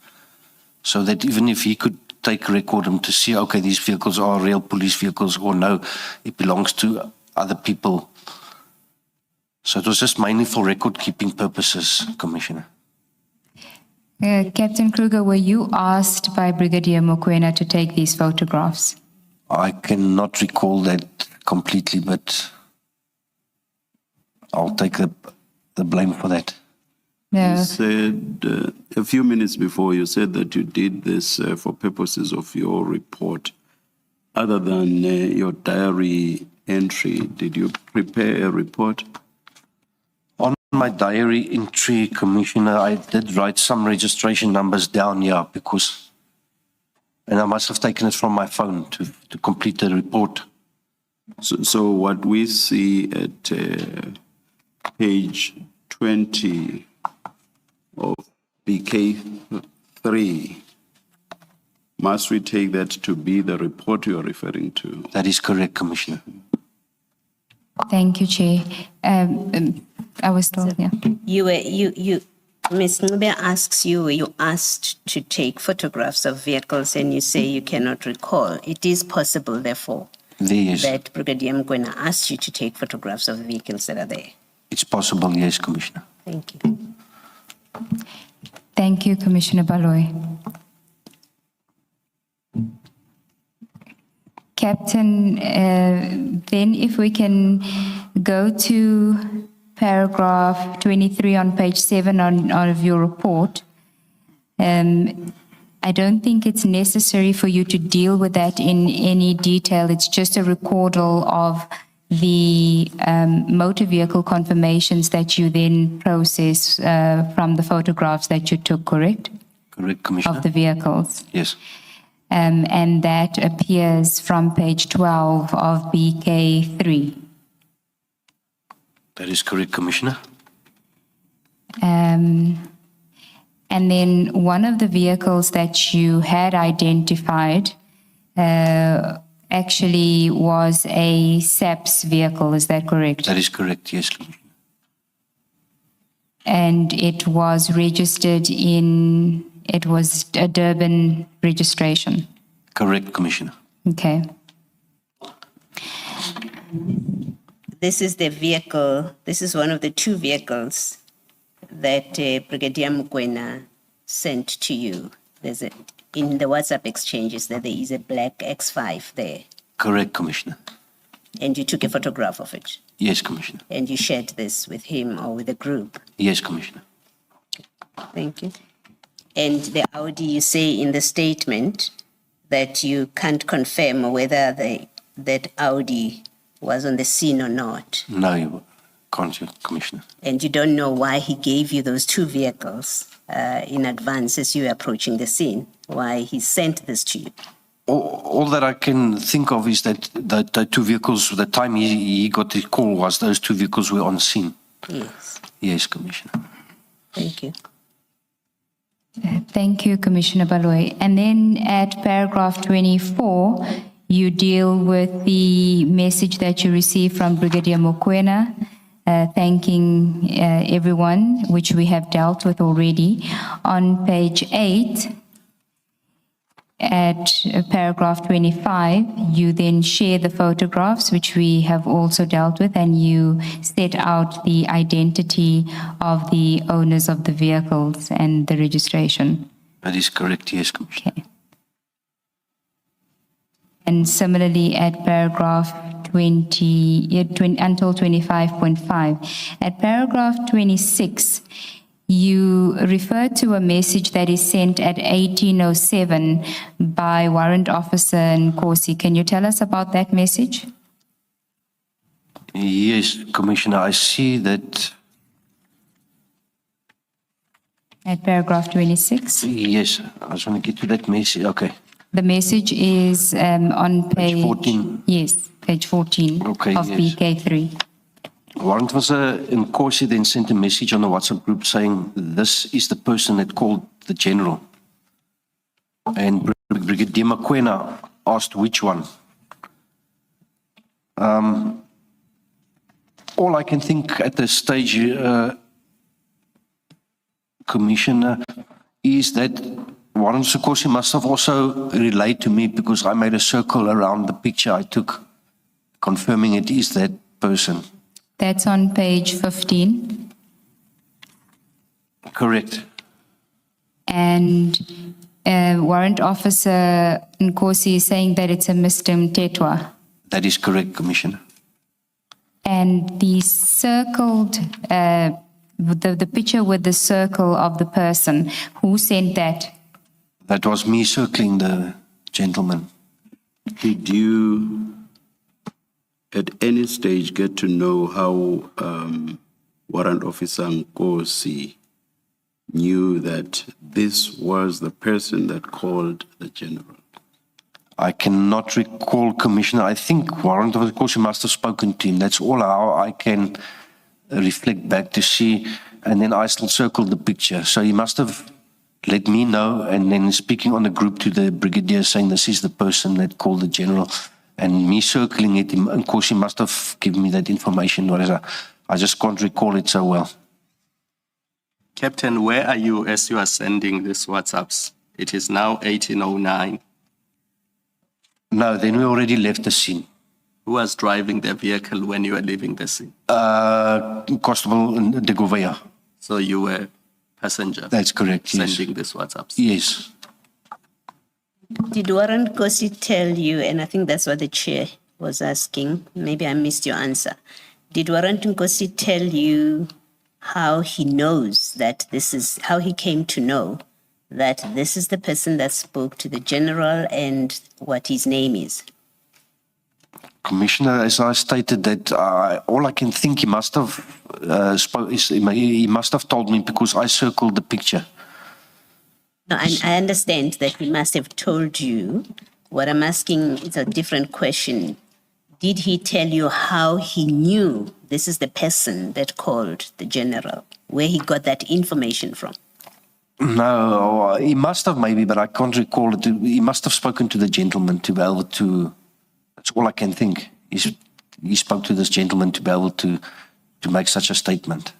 So that even if he could take record and to see, okay, these vehicles are real police vehicles or no, it belongs to other people. So it was just mainly for record keeping purposes, Commissioner. Captain Kruger, were you asked by Brigadier Mokoena to take these photographs? I cannot recall that completely, but I'll take the blame for that. No. You said a few minutes before, you said that you did this for purposes of your report. Other than your diary entry, did you prepare a report? On my diary entry, Commissioner, I did write some registration numbers down here because, and I must have taken it from my phone to complete the report. So what we see at page 20 of BK3, must we take that to be the report you're referring to? That is correct, Commissioner. Thank you, Chair. I was told, yeah. Ms. Ncube asks you, were you asked to take photographs of vehicles and you say you cannot recall. It is possible, therefore, There is. that Brigadier Mkwena asked you to take photographs of vehicles that are there. It's possible, yes, Commissioner. Thank you. Thank you, Commissioner Baloy. Captain, then if we can go to paragraph 23 on page 7 of your report. I don't think it's necessary for you to deal with that in any detail. It's just a recordal of the motor vehicle confirmations that you then process from the photographs that you took, correct? Correct, Commissioner. Of the vehicles. Yes. And that appears from page 12 of BK3. That is correct, Commissioner. And then one of the vehicles that you had identified actually was a SAPS vehicle, is that correct? That is correct, yes, Commissioner. And it was registered it was a Durban registration. Correct, Commissioner. Okay. This is the vehicle, this is one of the two vehicles that Brigadier Mkwena sent to you. There's in the WhatsApp exchanges that there is a black X5 there, Correct, Commissioner. and you took a photograph of it, Yes, Commissioner. and you shared this with him or with the group. Yes, Commissioner. Thank you. And the Audi, you say in the statement that you can't confirm whether that Audi was on the scene or not. No, you can't, Commissioner. And you don't know why he gave you those two vehicles in advance as you were approaching the scene, why he sent this to you. All that I can think of is that the two vehicles, the time he got the call was those two vehicles were on scene. Yes, Yes, Commissioner. thank you. Thank you, Commissioner Baloy. And then at paragraph 24, you deal with the message that you received from Brigadier Mokoena, thanking everyone, which we have dealt with already. On page 8, at paragraph 25, you then share the photographs, which we have also dealt with, and you set out the identity of the owners of the vehicles and the registration. That is correct, yes, Commissioner. Okay. And similarly at paragraph 20 until 25.5. At paragraph 26, you refer to a message that is sent at 1807 by Warrant Officer Nkosi. Can you tell us about that message? Yes, Commissioner, I see that. At paragraph 26? Yes, I just want to get to that message. Okay. The message is on Page 14. Yes, page 14 Okay, of yes. BK3. Warrant Officer Nkosi then sent a message on the WhatsApp group saying, this is the person that called the general. And Brigadier Mokoena asked which one. All I can think at this stage, Commissioner, is that Warrant Officer Nkosi must have also relayed to me because I made a circle around the picture I took, confirming it is that person. That's on page 15. Correct. And Warrant Officer Nkosi is saying that it's a Mr. Mtetwa. That is correct, Commissioner. And the circled, the picture with the circle of the person, who sent that? That was me circling the gentleman. Did you at any stage get to know how Warrant Officer Nkosi knew that this was the person that called the general? I cannot recall, Commissioner. I think Warrant Officer Nkosi must have spoken to him. That's all how I can reflect back to see. And then I still circled the picture. So he must have let me know, and then speaking on the group to the brigadier saying this is the person that called the general. And me circling it, Nkosi must have given me that information. Whereas I just can't recall it so well. Captain, where are you as you are sending these WhatsApps? It is now 1809. No, then we already left the scene. Who was driving the vehicle when you were leaving the scene? Constable de Gouveia. So you were passenger That's correct, yes. sending these WhatsApps. Yes. Did Warren Kosi tell you, and I think that's what the chair was asking, maybe I missed your answer. Did Warren Kosi tell you how he knows that this is, how he came to know that this is the person that spoke to the general and what his name is? Commissioner, as I stated, that all I can think he must have he must have told me because I circled the picture. No, I understand that he must have told you. What I'm asking is a different question. Did he tell you how he knew this is the person that called the general, where he got that information from? No, he must have maybe, but I can't recall it. He must have spoken to the gentleman to be able to. That's all I can think. He spoke to this gentleman to be able to make such a statement.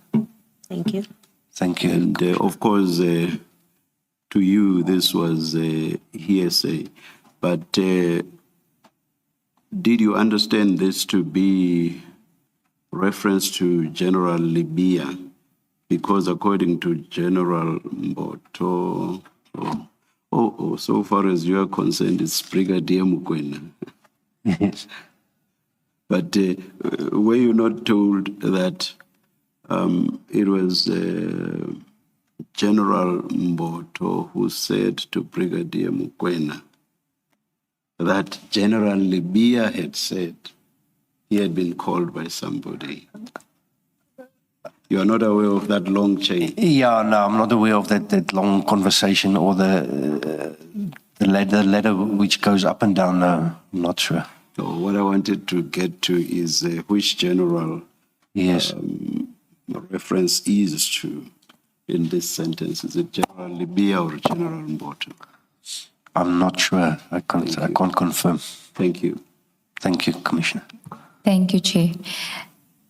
Thank you. Thank you. And of course, to you, this was hearsay. But did you understand this to be reference to General Libya? Because according to General Mboto, so far as you are concerned, it's Brigadier Mokoena. Yes. But were you not told that it was General Mboto who said to Brigadier Mokoena that General Libya had said he had been called by somebody? You are not aware of that long chain? Yeah, no, I'm not aware of that long conversation or the letter which goes up and down. No, I'm not sure. So what I wanted to get to is which general Yes. reference is to in this sentence. Is it General Libya or General Mboto? I'm not sure. I can't confirm. Thank you. Thank you, Commissioner. Thank you, Chair.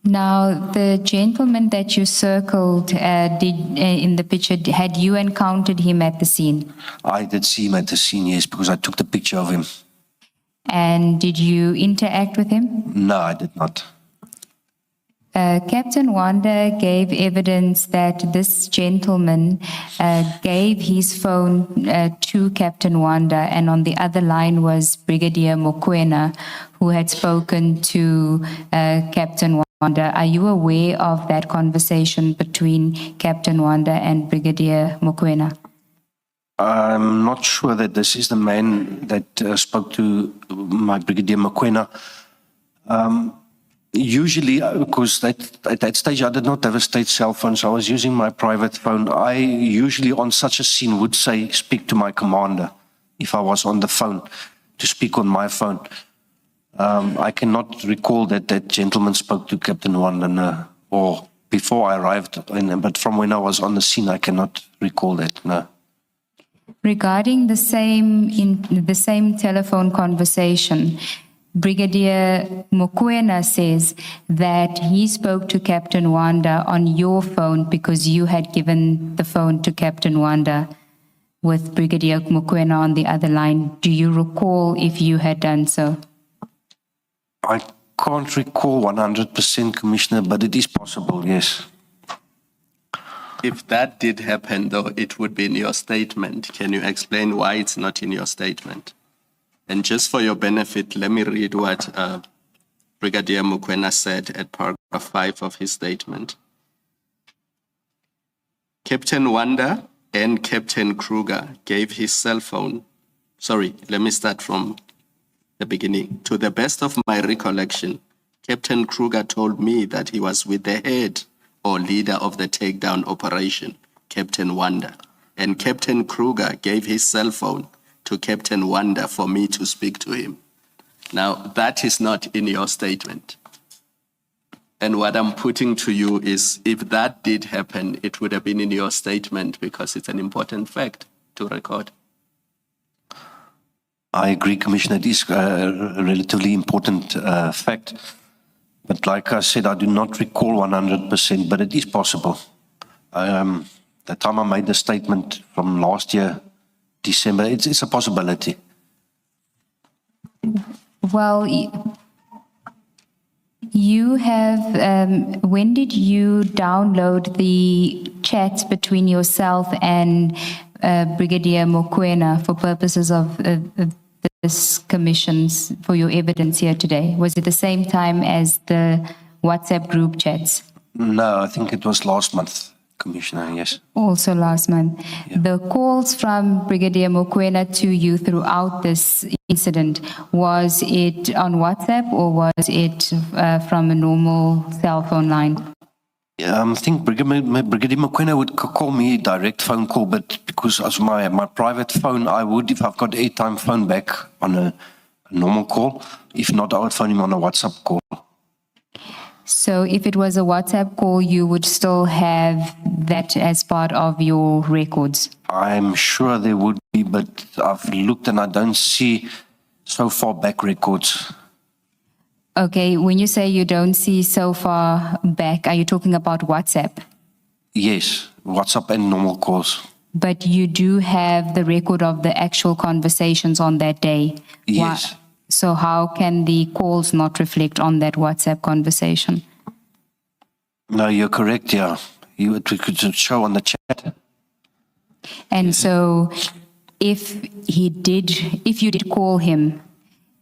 Now, the gentleman that you circled in the picture, had you encountered him at the scene? I did see him at the scene, yes, because I took the picture of him. And did you interact with him? No, I did not. Captain Wanda gave evidence that this gentleman gave his phone to Captain Wanda, and on the other line was Brigadier Mokoena, who had spoken to Captain Wanda. Are you aware of that conversation between Captain Wanda and Brigadier Mokoena? I'm not sure that this is the man that spoke to my Brigadier Mokoena. Usually, because at that stage I did not have a state cell phone, so I was using my private phone. I usually on such a scene would say, speak to my commander, if I was on the phone, to speak on my phone. I cannot recall that that gentleman spoke to Captain Wanda, or before I arrived, but from when I was on the scene, I cannot recall that, no. Regarding the same telephone conversation, Brigadier Mokoena says that he spoke to Captain Wanda on your phone because you had given the phone to Captain Wanda with Brigadier Mokoena on the other line. Do you recall if you had done so? I can't recall 100%, Commissioner, but it is possible, yes. If that did happen, though, it would be in your statement. Can you explain why it's not in your statement? And just for your benefit, let me read what Brigadier Mokoena said at paragraph 5 of his statement. Captain Wanda and Captain Kruger gave his cell phone. Sorry, let me start from the beginning. To the best of my recollection, Captain Kruger told me that he was with the head or leader of the takedown operation, Captain Wanda. And Captain Kruger gave his cell phone to Captain Wanda for me to speak to him. Now, that is not in your statement. And what I'm putting to you is, if that did happen, it would have been in your statement because it's an important fact to record. I agree, Commissioner. It is a relatively important fact. But like I said, I do not recall 100%, but it is possible. the time I made the statement from last year, December, it's a possibility. Well, you have, when did you download the chats between yourself and Brigadier Mokoena for purposes of this commissions for your evidence here today? Was it the same time as the WhatsApp group chats? No, I think it was last month, Commissioner, yes. Also last month. The calls from Brigadier Mokoena to you throughout this incident, was it on WhatsApp or was it from a normal cell phone line? I think Brigadier Mokoena would call me a direct phone call, but because as my private phone, I would, if I've got airtime, phone back on a normal call. If not, I would phone him on a WhatsApp call. So if it was a WhatsApp call, you would still have that as part of your records? I'm sure there would be, but I've looked and I don't see so far back records. Okay, when you say you don't see so far back, are you talking about WhatsApp? Yes, WhatsApp and normal calls. But you do have the record of the actual conversations on that day? Yes. So how can the calls not reflect on that WhatsApp conversation? No, you're correct, yeah. It could show on the chat. And so if you did call him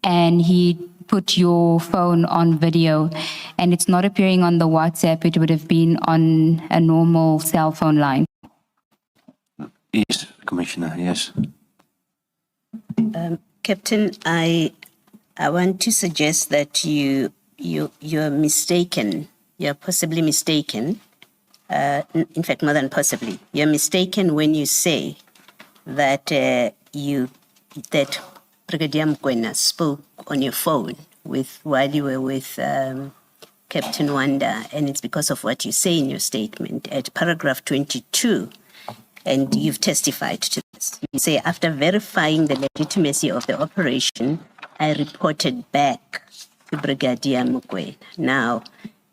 and he put your phone on video and it's not appearing on the WhatsApp, it would have been on a normal cell phone line? Yes, Commissioner, yes. Captain, I want to suggest that you're mistaken. You're possibly mistaken. In fact, more than possibly, you're mistaken when you say that that Brigadier Mokoena spoke on your phone while you were with Captain Wanda, and it's because of what you say in your statement at paragraph 22. And you've testified to this. You say, after verifying the legitimacy of the operation, I reported back to Brigadier Mokoena. Now,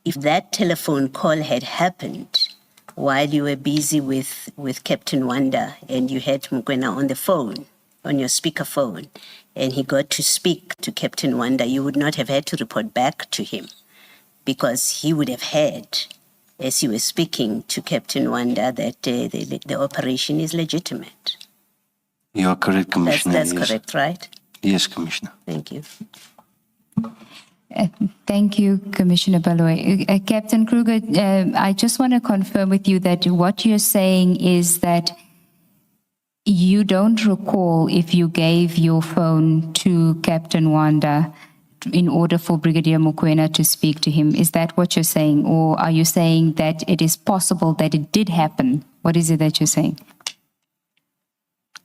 if that telephone call had happened while you were busy with Captain Wanda and you had Mokoena on the phone, on your speakerphone, and he got to speak to Captain Wanda, you would not have had to report back to him because he would have heard, as you were speaking to Captain Wanda, that the operation is legitimate. You are correct, Commissioner. That's yes. correct, right? Yes, Commissioner. Thank you. Thank you, Commissioner Baloyi. Captain Kruger, I just want to confirm with you that what you're saying is that you don't recall if you gave your phone to Captain Wanda in order for Brigadier Mokoena to speak to him. Is that what you're saying? Or are you saying that it is possible that it did happen? What is it that you're saying?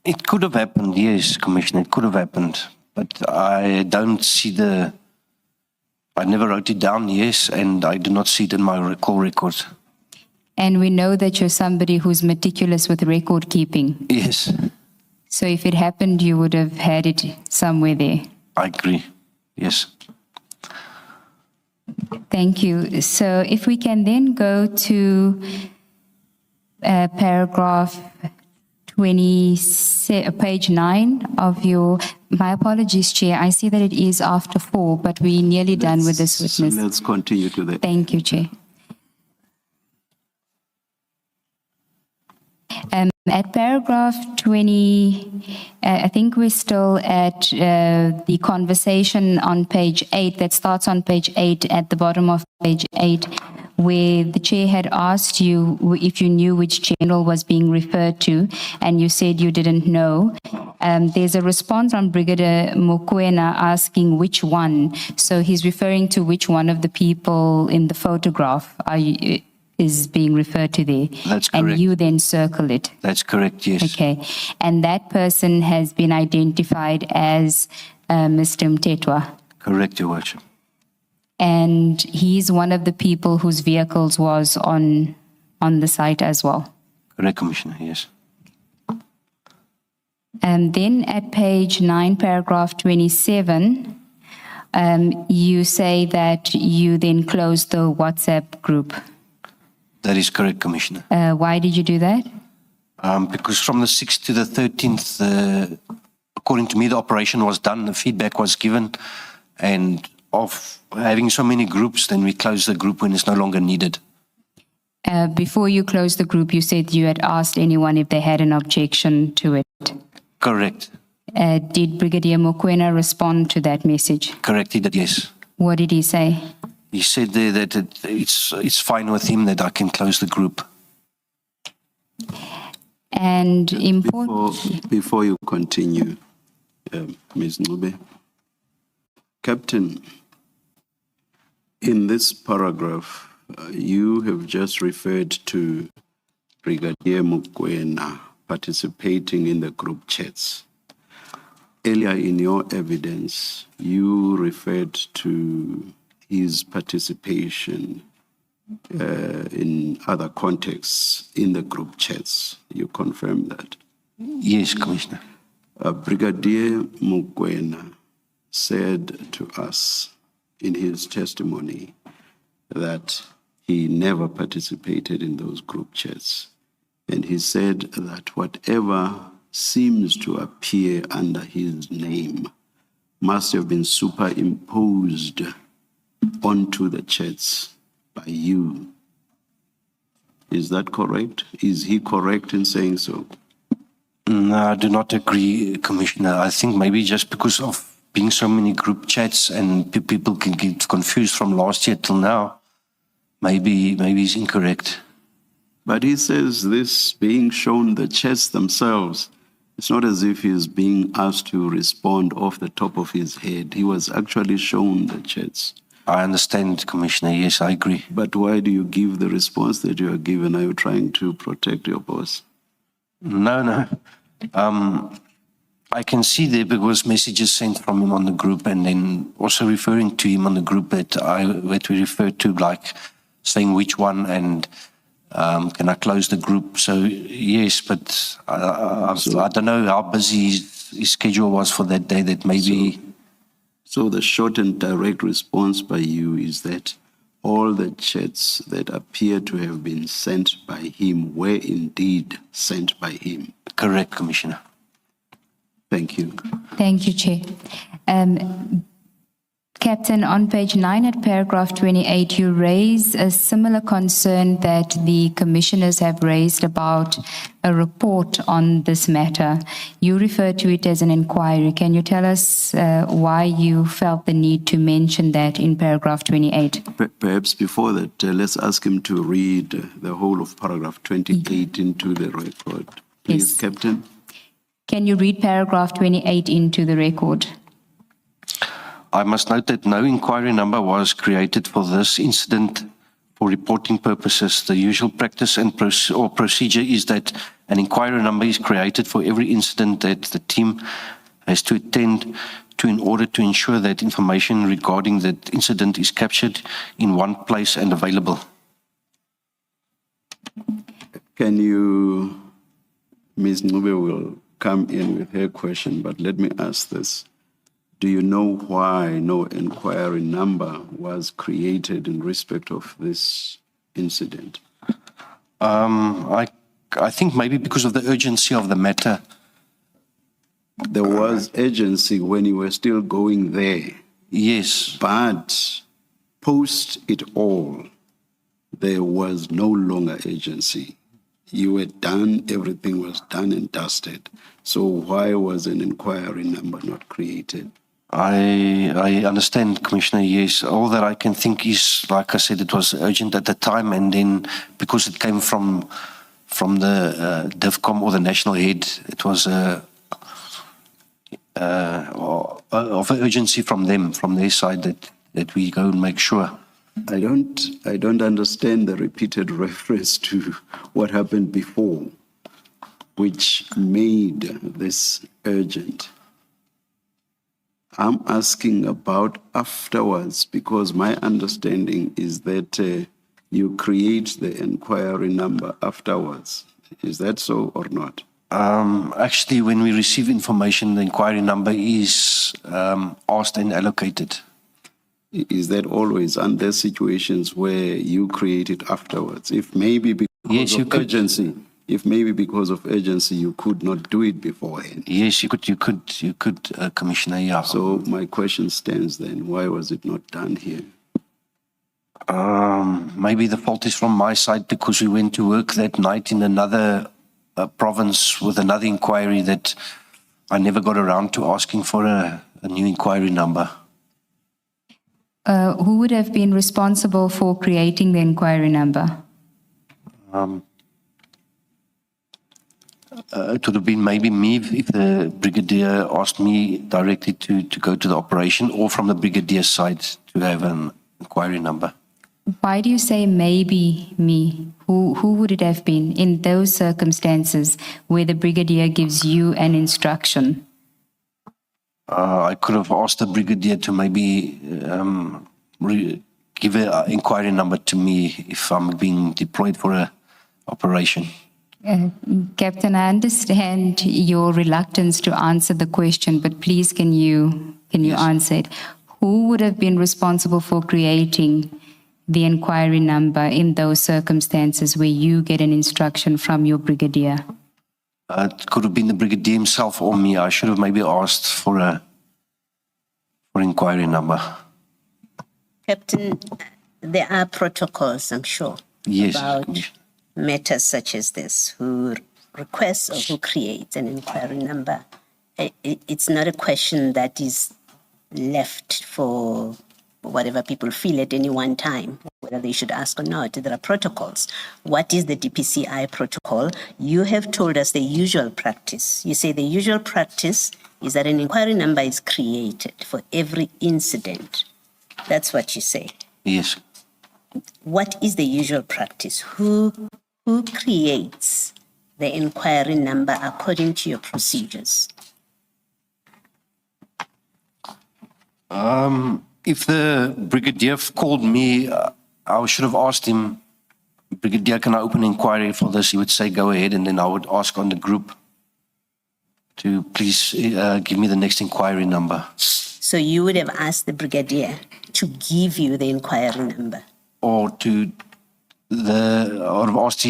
It could have happened, yes, Commissioner, it could have happened. But I don't see I never wrote it down, yes, and I do not see it in my call records. And we know that you're somebody who's meticulous with record keeping. Yes, So if it happened, you would have had it somewhere there. I agree, yes. Thank you. So if we can then go to paragraph 20, page 9 of your, my apologies, Chair. I see that it is after 4, but we're nearly done with this witness. Let's continue to that. Thank you, Chair. At paragraph 20, I think we're still at the conversation on page 8 that starts on page 8 at the bottom of page 8, where the chair had asked you if you knew which general was being referred to, and you said you didn't know. There's a response from Brigadier Mokoena asking which one. So he's referring to which one of the people in the photograph is being referred to there. That's correct. And you then circle it. That's correct, yes. Okay. And that person has been identified as Mr. Mtetwa. Correct, Your Worship. And he's one of the people whose vehicles was on the site as well. Correct, Commissioner, yes. And then at page 9, paragraph 27, you say that you then closed the WhatsApp group. That is correct, Commissioner. Why did you do that? Because from the 6th to the 13th, according to me, the operation was done, the feedback was given, and of having so many groups, then we close the group when it's no longer needed. Before you closed the group, you said you had asked anyone if they had an objection to it. Correct. Did Brigadier Mokoena respond to that message? Correct, he did, yes. What did he say? He said there that it's fine with him that I can close the group. And Before you continue, Ms. Ncube, Captain, in this paragraph, you have just referred to Brigadier Mokoena participating in the group chats. Earlier in your evidence, you referred to his participation in other contexts in the group chats. You confirm that? Yes, Commissioner. Brigadier Mokoena said to us in his testimony that he never participated in those group chats. And he said that whatever seems to appear under his name must have been superimposed onto the chats by you. Is that correct? Is he correct in saying so? No, I do not agree, Commissioner. I think maybe just because of being so many group chats and people can get confused from last year till now, maybe he's incorrect. But he says this being shown the chats themselves, it's not as if he's being asked to respond off the top of his head. He was actually shown the chats. I understand, Commissioner. Yes, I agree. But why do you give the response that you are given? Are you trying to protect your boss? No. I can see there because messages sent from him on the group, and then also referring to him on the group that we referred to, like saying which one and can I close the group? So yes, but I don't know how busy his schedule was for that day. That maybe. So the short and direct response by you is that all the chats that appear to have been sent by him were indeed sent by him. Correct, Commissioner. Thank you. Thank you, Chair. Captain, on page 9 at paragraph 28, you raise a similar concern that the commissioners have raised about a report on this matter. You refer to it as an inquiry. Can you tell us why you felt the need to mention that in paragraph 28? Perhaps before that, let's ask him to read the whole of paragraph 28 into the record. Please, Yes. Captain. Can you read paragraph 28 into the record? I must note that no inquiry number was created for this incident for reporting purposes. The usual practice and procedure is that an inquiry number is created for every incident that the team has to attend to in order to ensure that information regarding that incident is captured in one place and available. Can you, Ms. Ncube will come in with her question, but let me ask this. Do you know why no inquiry number was created in respect of this incident? I think maybe because of the urgency of the matter. There was urgency when you were still going there, Yes, but post it all, there was no longer urgency. You were done, everything was done and dusted. So why was an inquiry number not created? I understand, Commissioner, yes. All that I can think is, like I said, it was urgent at the time, and then because it came from the DIVCOM or the national head, it was of urgency from them, from their side, that we go and make sure. I don't understand the repeated reference to what happened before, which made this urgent. I'm asking about afterwards, because my understanding is that you create the inquiry number afterwards. Is that so or not? Actually, when we receive information, the inquiry number is asked and allocated. Is that always under situations where you create it afterwards? If maybe because Yes, you of could. urgency, if maybe because of urgency you could not do it beforehand. Yes, you could, Commissioner, yeah. So my question stands then, why was it not done here? Maybe the fault is from my side because we went to work that night in another province with another inquiry that I never got around to asking for a new inquiry number. Who would have been responsible for creating the inquiry number? It would have been maybe me if the brigadier asked me directly to go to the operation, or from the brigadier's side to have an inquiry number. Why do you say maybe me? Who would it have been in those circumstances where the brigadier gives you an instruction? I could have asked the brigadier to maybe give an inquiry number to me if I'm being deployed for an operation. Captain, I understand your reluctance to answer the question, but please can you answer it? Who would have been responsible for creating the inquiry number in those circumstances where you get an instruction from your brigadier? It could have been the brigadier himself or me. I should have maybe asked for an inquiry number. Captain, there are protocols, I'm sure, Yes, about Commissioner. matters such as this, who requests or who creates an inquiry number. It's not a question that is left for whatever people feel at any one time, whether they should ask or not. There are protocols. What is the DPCI protocol? You have told us the usual practice. You say the usual practice is that an inquiry number is created for every incident. That's what you say. Yes. What is the usual practice? Who creates the inquiry number according to your procedures? If the brigadier called me, I should have asked him, Brigadier, can I open an inquiry for this? He would say, go ahead, and then I would ask on the group to please give me the next inquiry number. So you would have asked the brigadier to give you the inquiry number? Or I would have asked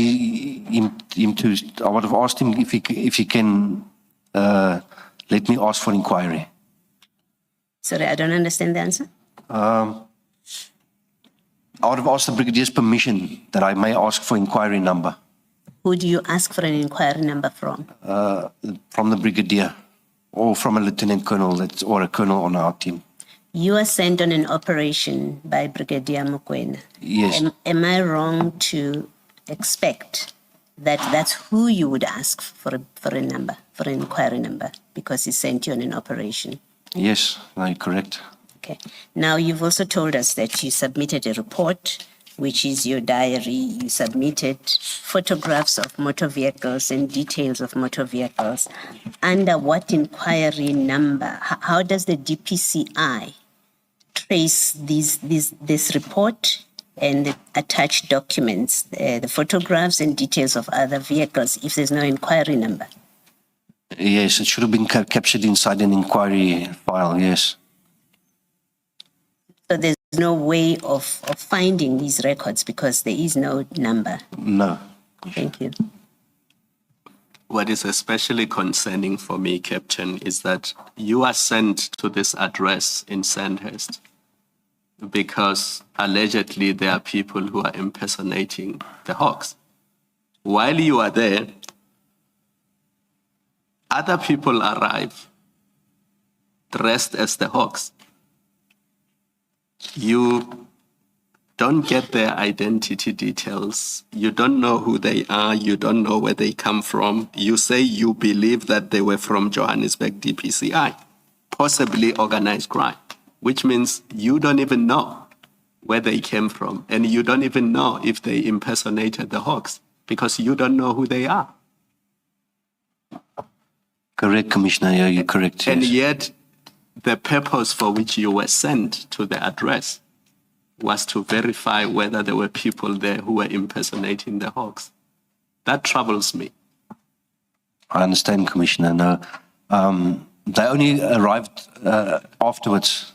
him if he can let me ask for inquiry. Sorry, I don't understand the answer. I would have asked the brigadier's permission that I may ask for inquiry number. Who do you ask for an inquiry number from? From the brigadier or from a lieutenant colonel or a colonel on our team. You are sent on an operation by Brigadier Mokoena. Yes. Am I wrong to expect that that's who you would ask for a number, for an inquiry number, because he sent you on an operation? Yes, no, correct. Okay. Now, you've also told us that you submitted a report, which is your diary. You submitted photographs of motor vehicles and details of motor vehicles. Under what inquiry number? How does the DPCI trace this report and the attached documents, the photographs and details of other vehicles, if there's no inquiry number? Yes, it should have been captured inside an inquiry file, yes. So there's no way of finding these records because there is no number. No. Thank you. What is especially concerning for me, Captain, is that you are sent to this address in Sandhurst because allegedly there are people who are impersonating the Hawks. While you are there, other people arrive dressed as the Hawks. You don't get their identity details. You don't know who they are. You don't know where they come from. You say you believe that they were from Johannesburg DPCI, possibly organized crime, which means you don't even know where they came from. And you don't even know if they impersonated the Hawks because you don't know who they are. Correct, Commissioner. Yeah, you're correct. And Yes. yet, the purpose for which you were sent to the address was to verify whether there were people there who were impersonating the Hawks. That troubles me. I understand, Commissioner. No, they only arrived afterwards.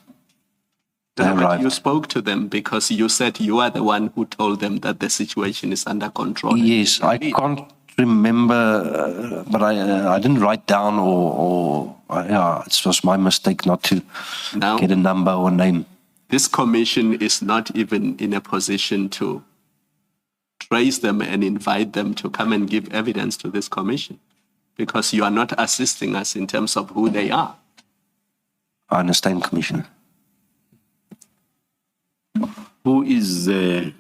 They But arrived. you spoke to them because you said you are the one who told them that the situation is under control. Yes, I can't remember, but I didn't write down yeah, it was my mistake not to Now, get a number or name. this commission is not even in a position to trace them and invite them to come and give evidence to this commission because you are not assisting us in terms of who they are. I understand, Commissioner. Who is the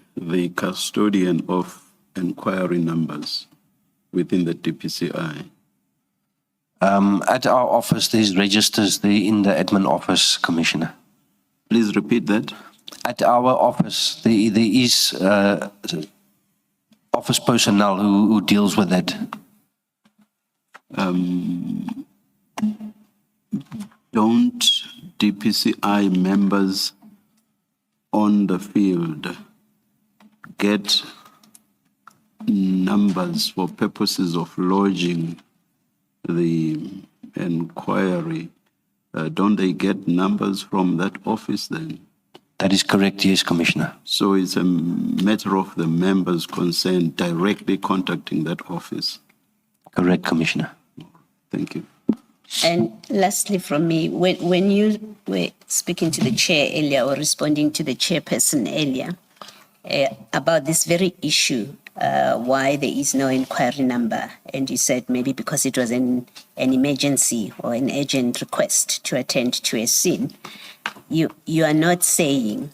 custodian of inquiry numbers within the DPCI? At our office, there's registers there in the admin office, Commissioner. Please repeat that. At our office, there is office personnel who deals with that. Don't DPCI members on the field get numbers for purposes of lodging the inquiry? Don't they get numbers from that office then? That is correct, yes, Commissioner. So it's a matter of the members concerned directly contacting that office. Correct, Commissioner. Thank you. And lastly from me, when you were speaking to the chair earlier or responding to the chairperson earlier about this very issue, why there is no inquiry number, and you said maybe because it was an emergency or an urgent request to attend to a scene, you are not saying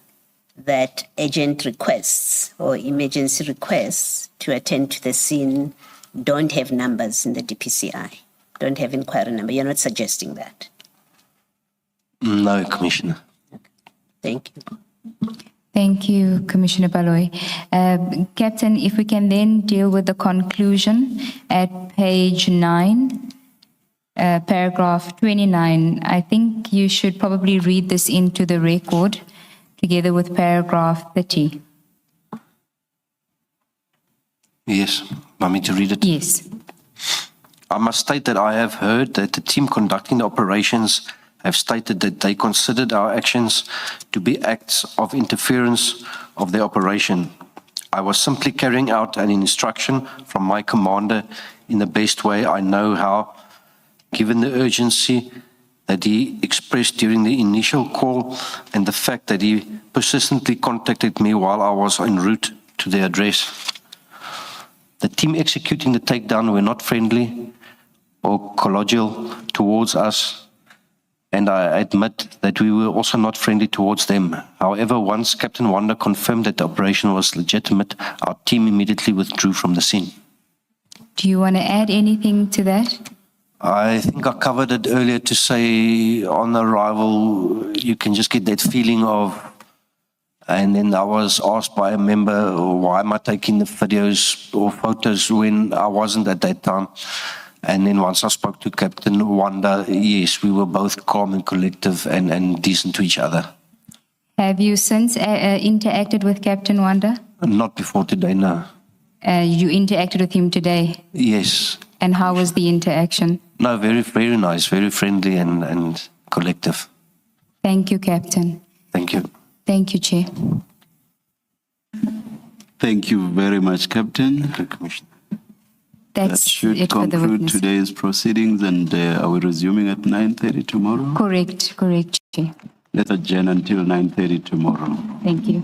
that urgent requests or emergency requests to attend to the scene don't have numbers in the DPCI, don't have inquiry number. You're not suggesting that. No, Commissioner. Thank you. Thank you, Commissioner Baloyi. Captain, if we can then deal with the conclusion at page 9, paragraph 29. I think you should probably read this into the record together with paragraph 30. Yes, want me to read it? Yes. I must state that I have heard that the team conducting the operations have stated that they considered our actions to be acts of interference of the operation. I was simply carrying out an instruction from my commander in the best way I know how, given the urgency that he expressed during the initial call and the fact that he persistently contacted me while I was en route to the address. The team executing the takedown were not friendly or collegial towards us, and I admit that we were also not friendly towards them. However, once Captain Wanda confirmed that the operation was legitimate, our team immediately withdrew from the scene. Do you want to add anything to that? I think I covered it earlier to say on arrival, you can just get that feeling of, and then I was asked by a member, why am I taking the videos or photos when I wasn't at that time? And then once I spoke to Captain Wanda, yes, we were both calm and collective and decent to each other. Have you since interacted with Captain Wanda? Not before today, no. You interacted with him today? Yes. And how was the interaction? No, very, very nice, very friendly and collective. Thank you, Captain. Thank you. Thank you, Chair. Thank you very much, Captain. Commissioner. That That's should it for the conclude witness. today's proceedings, and are we resuming at 9:30 tomorrow? Correct, Chair. Let's adjourn until 9:30 tomorrow. Thank you.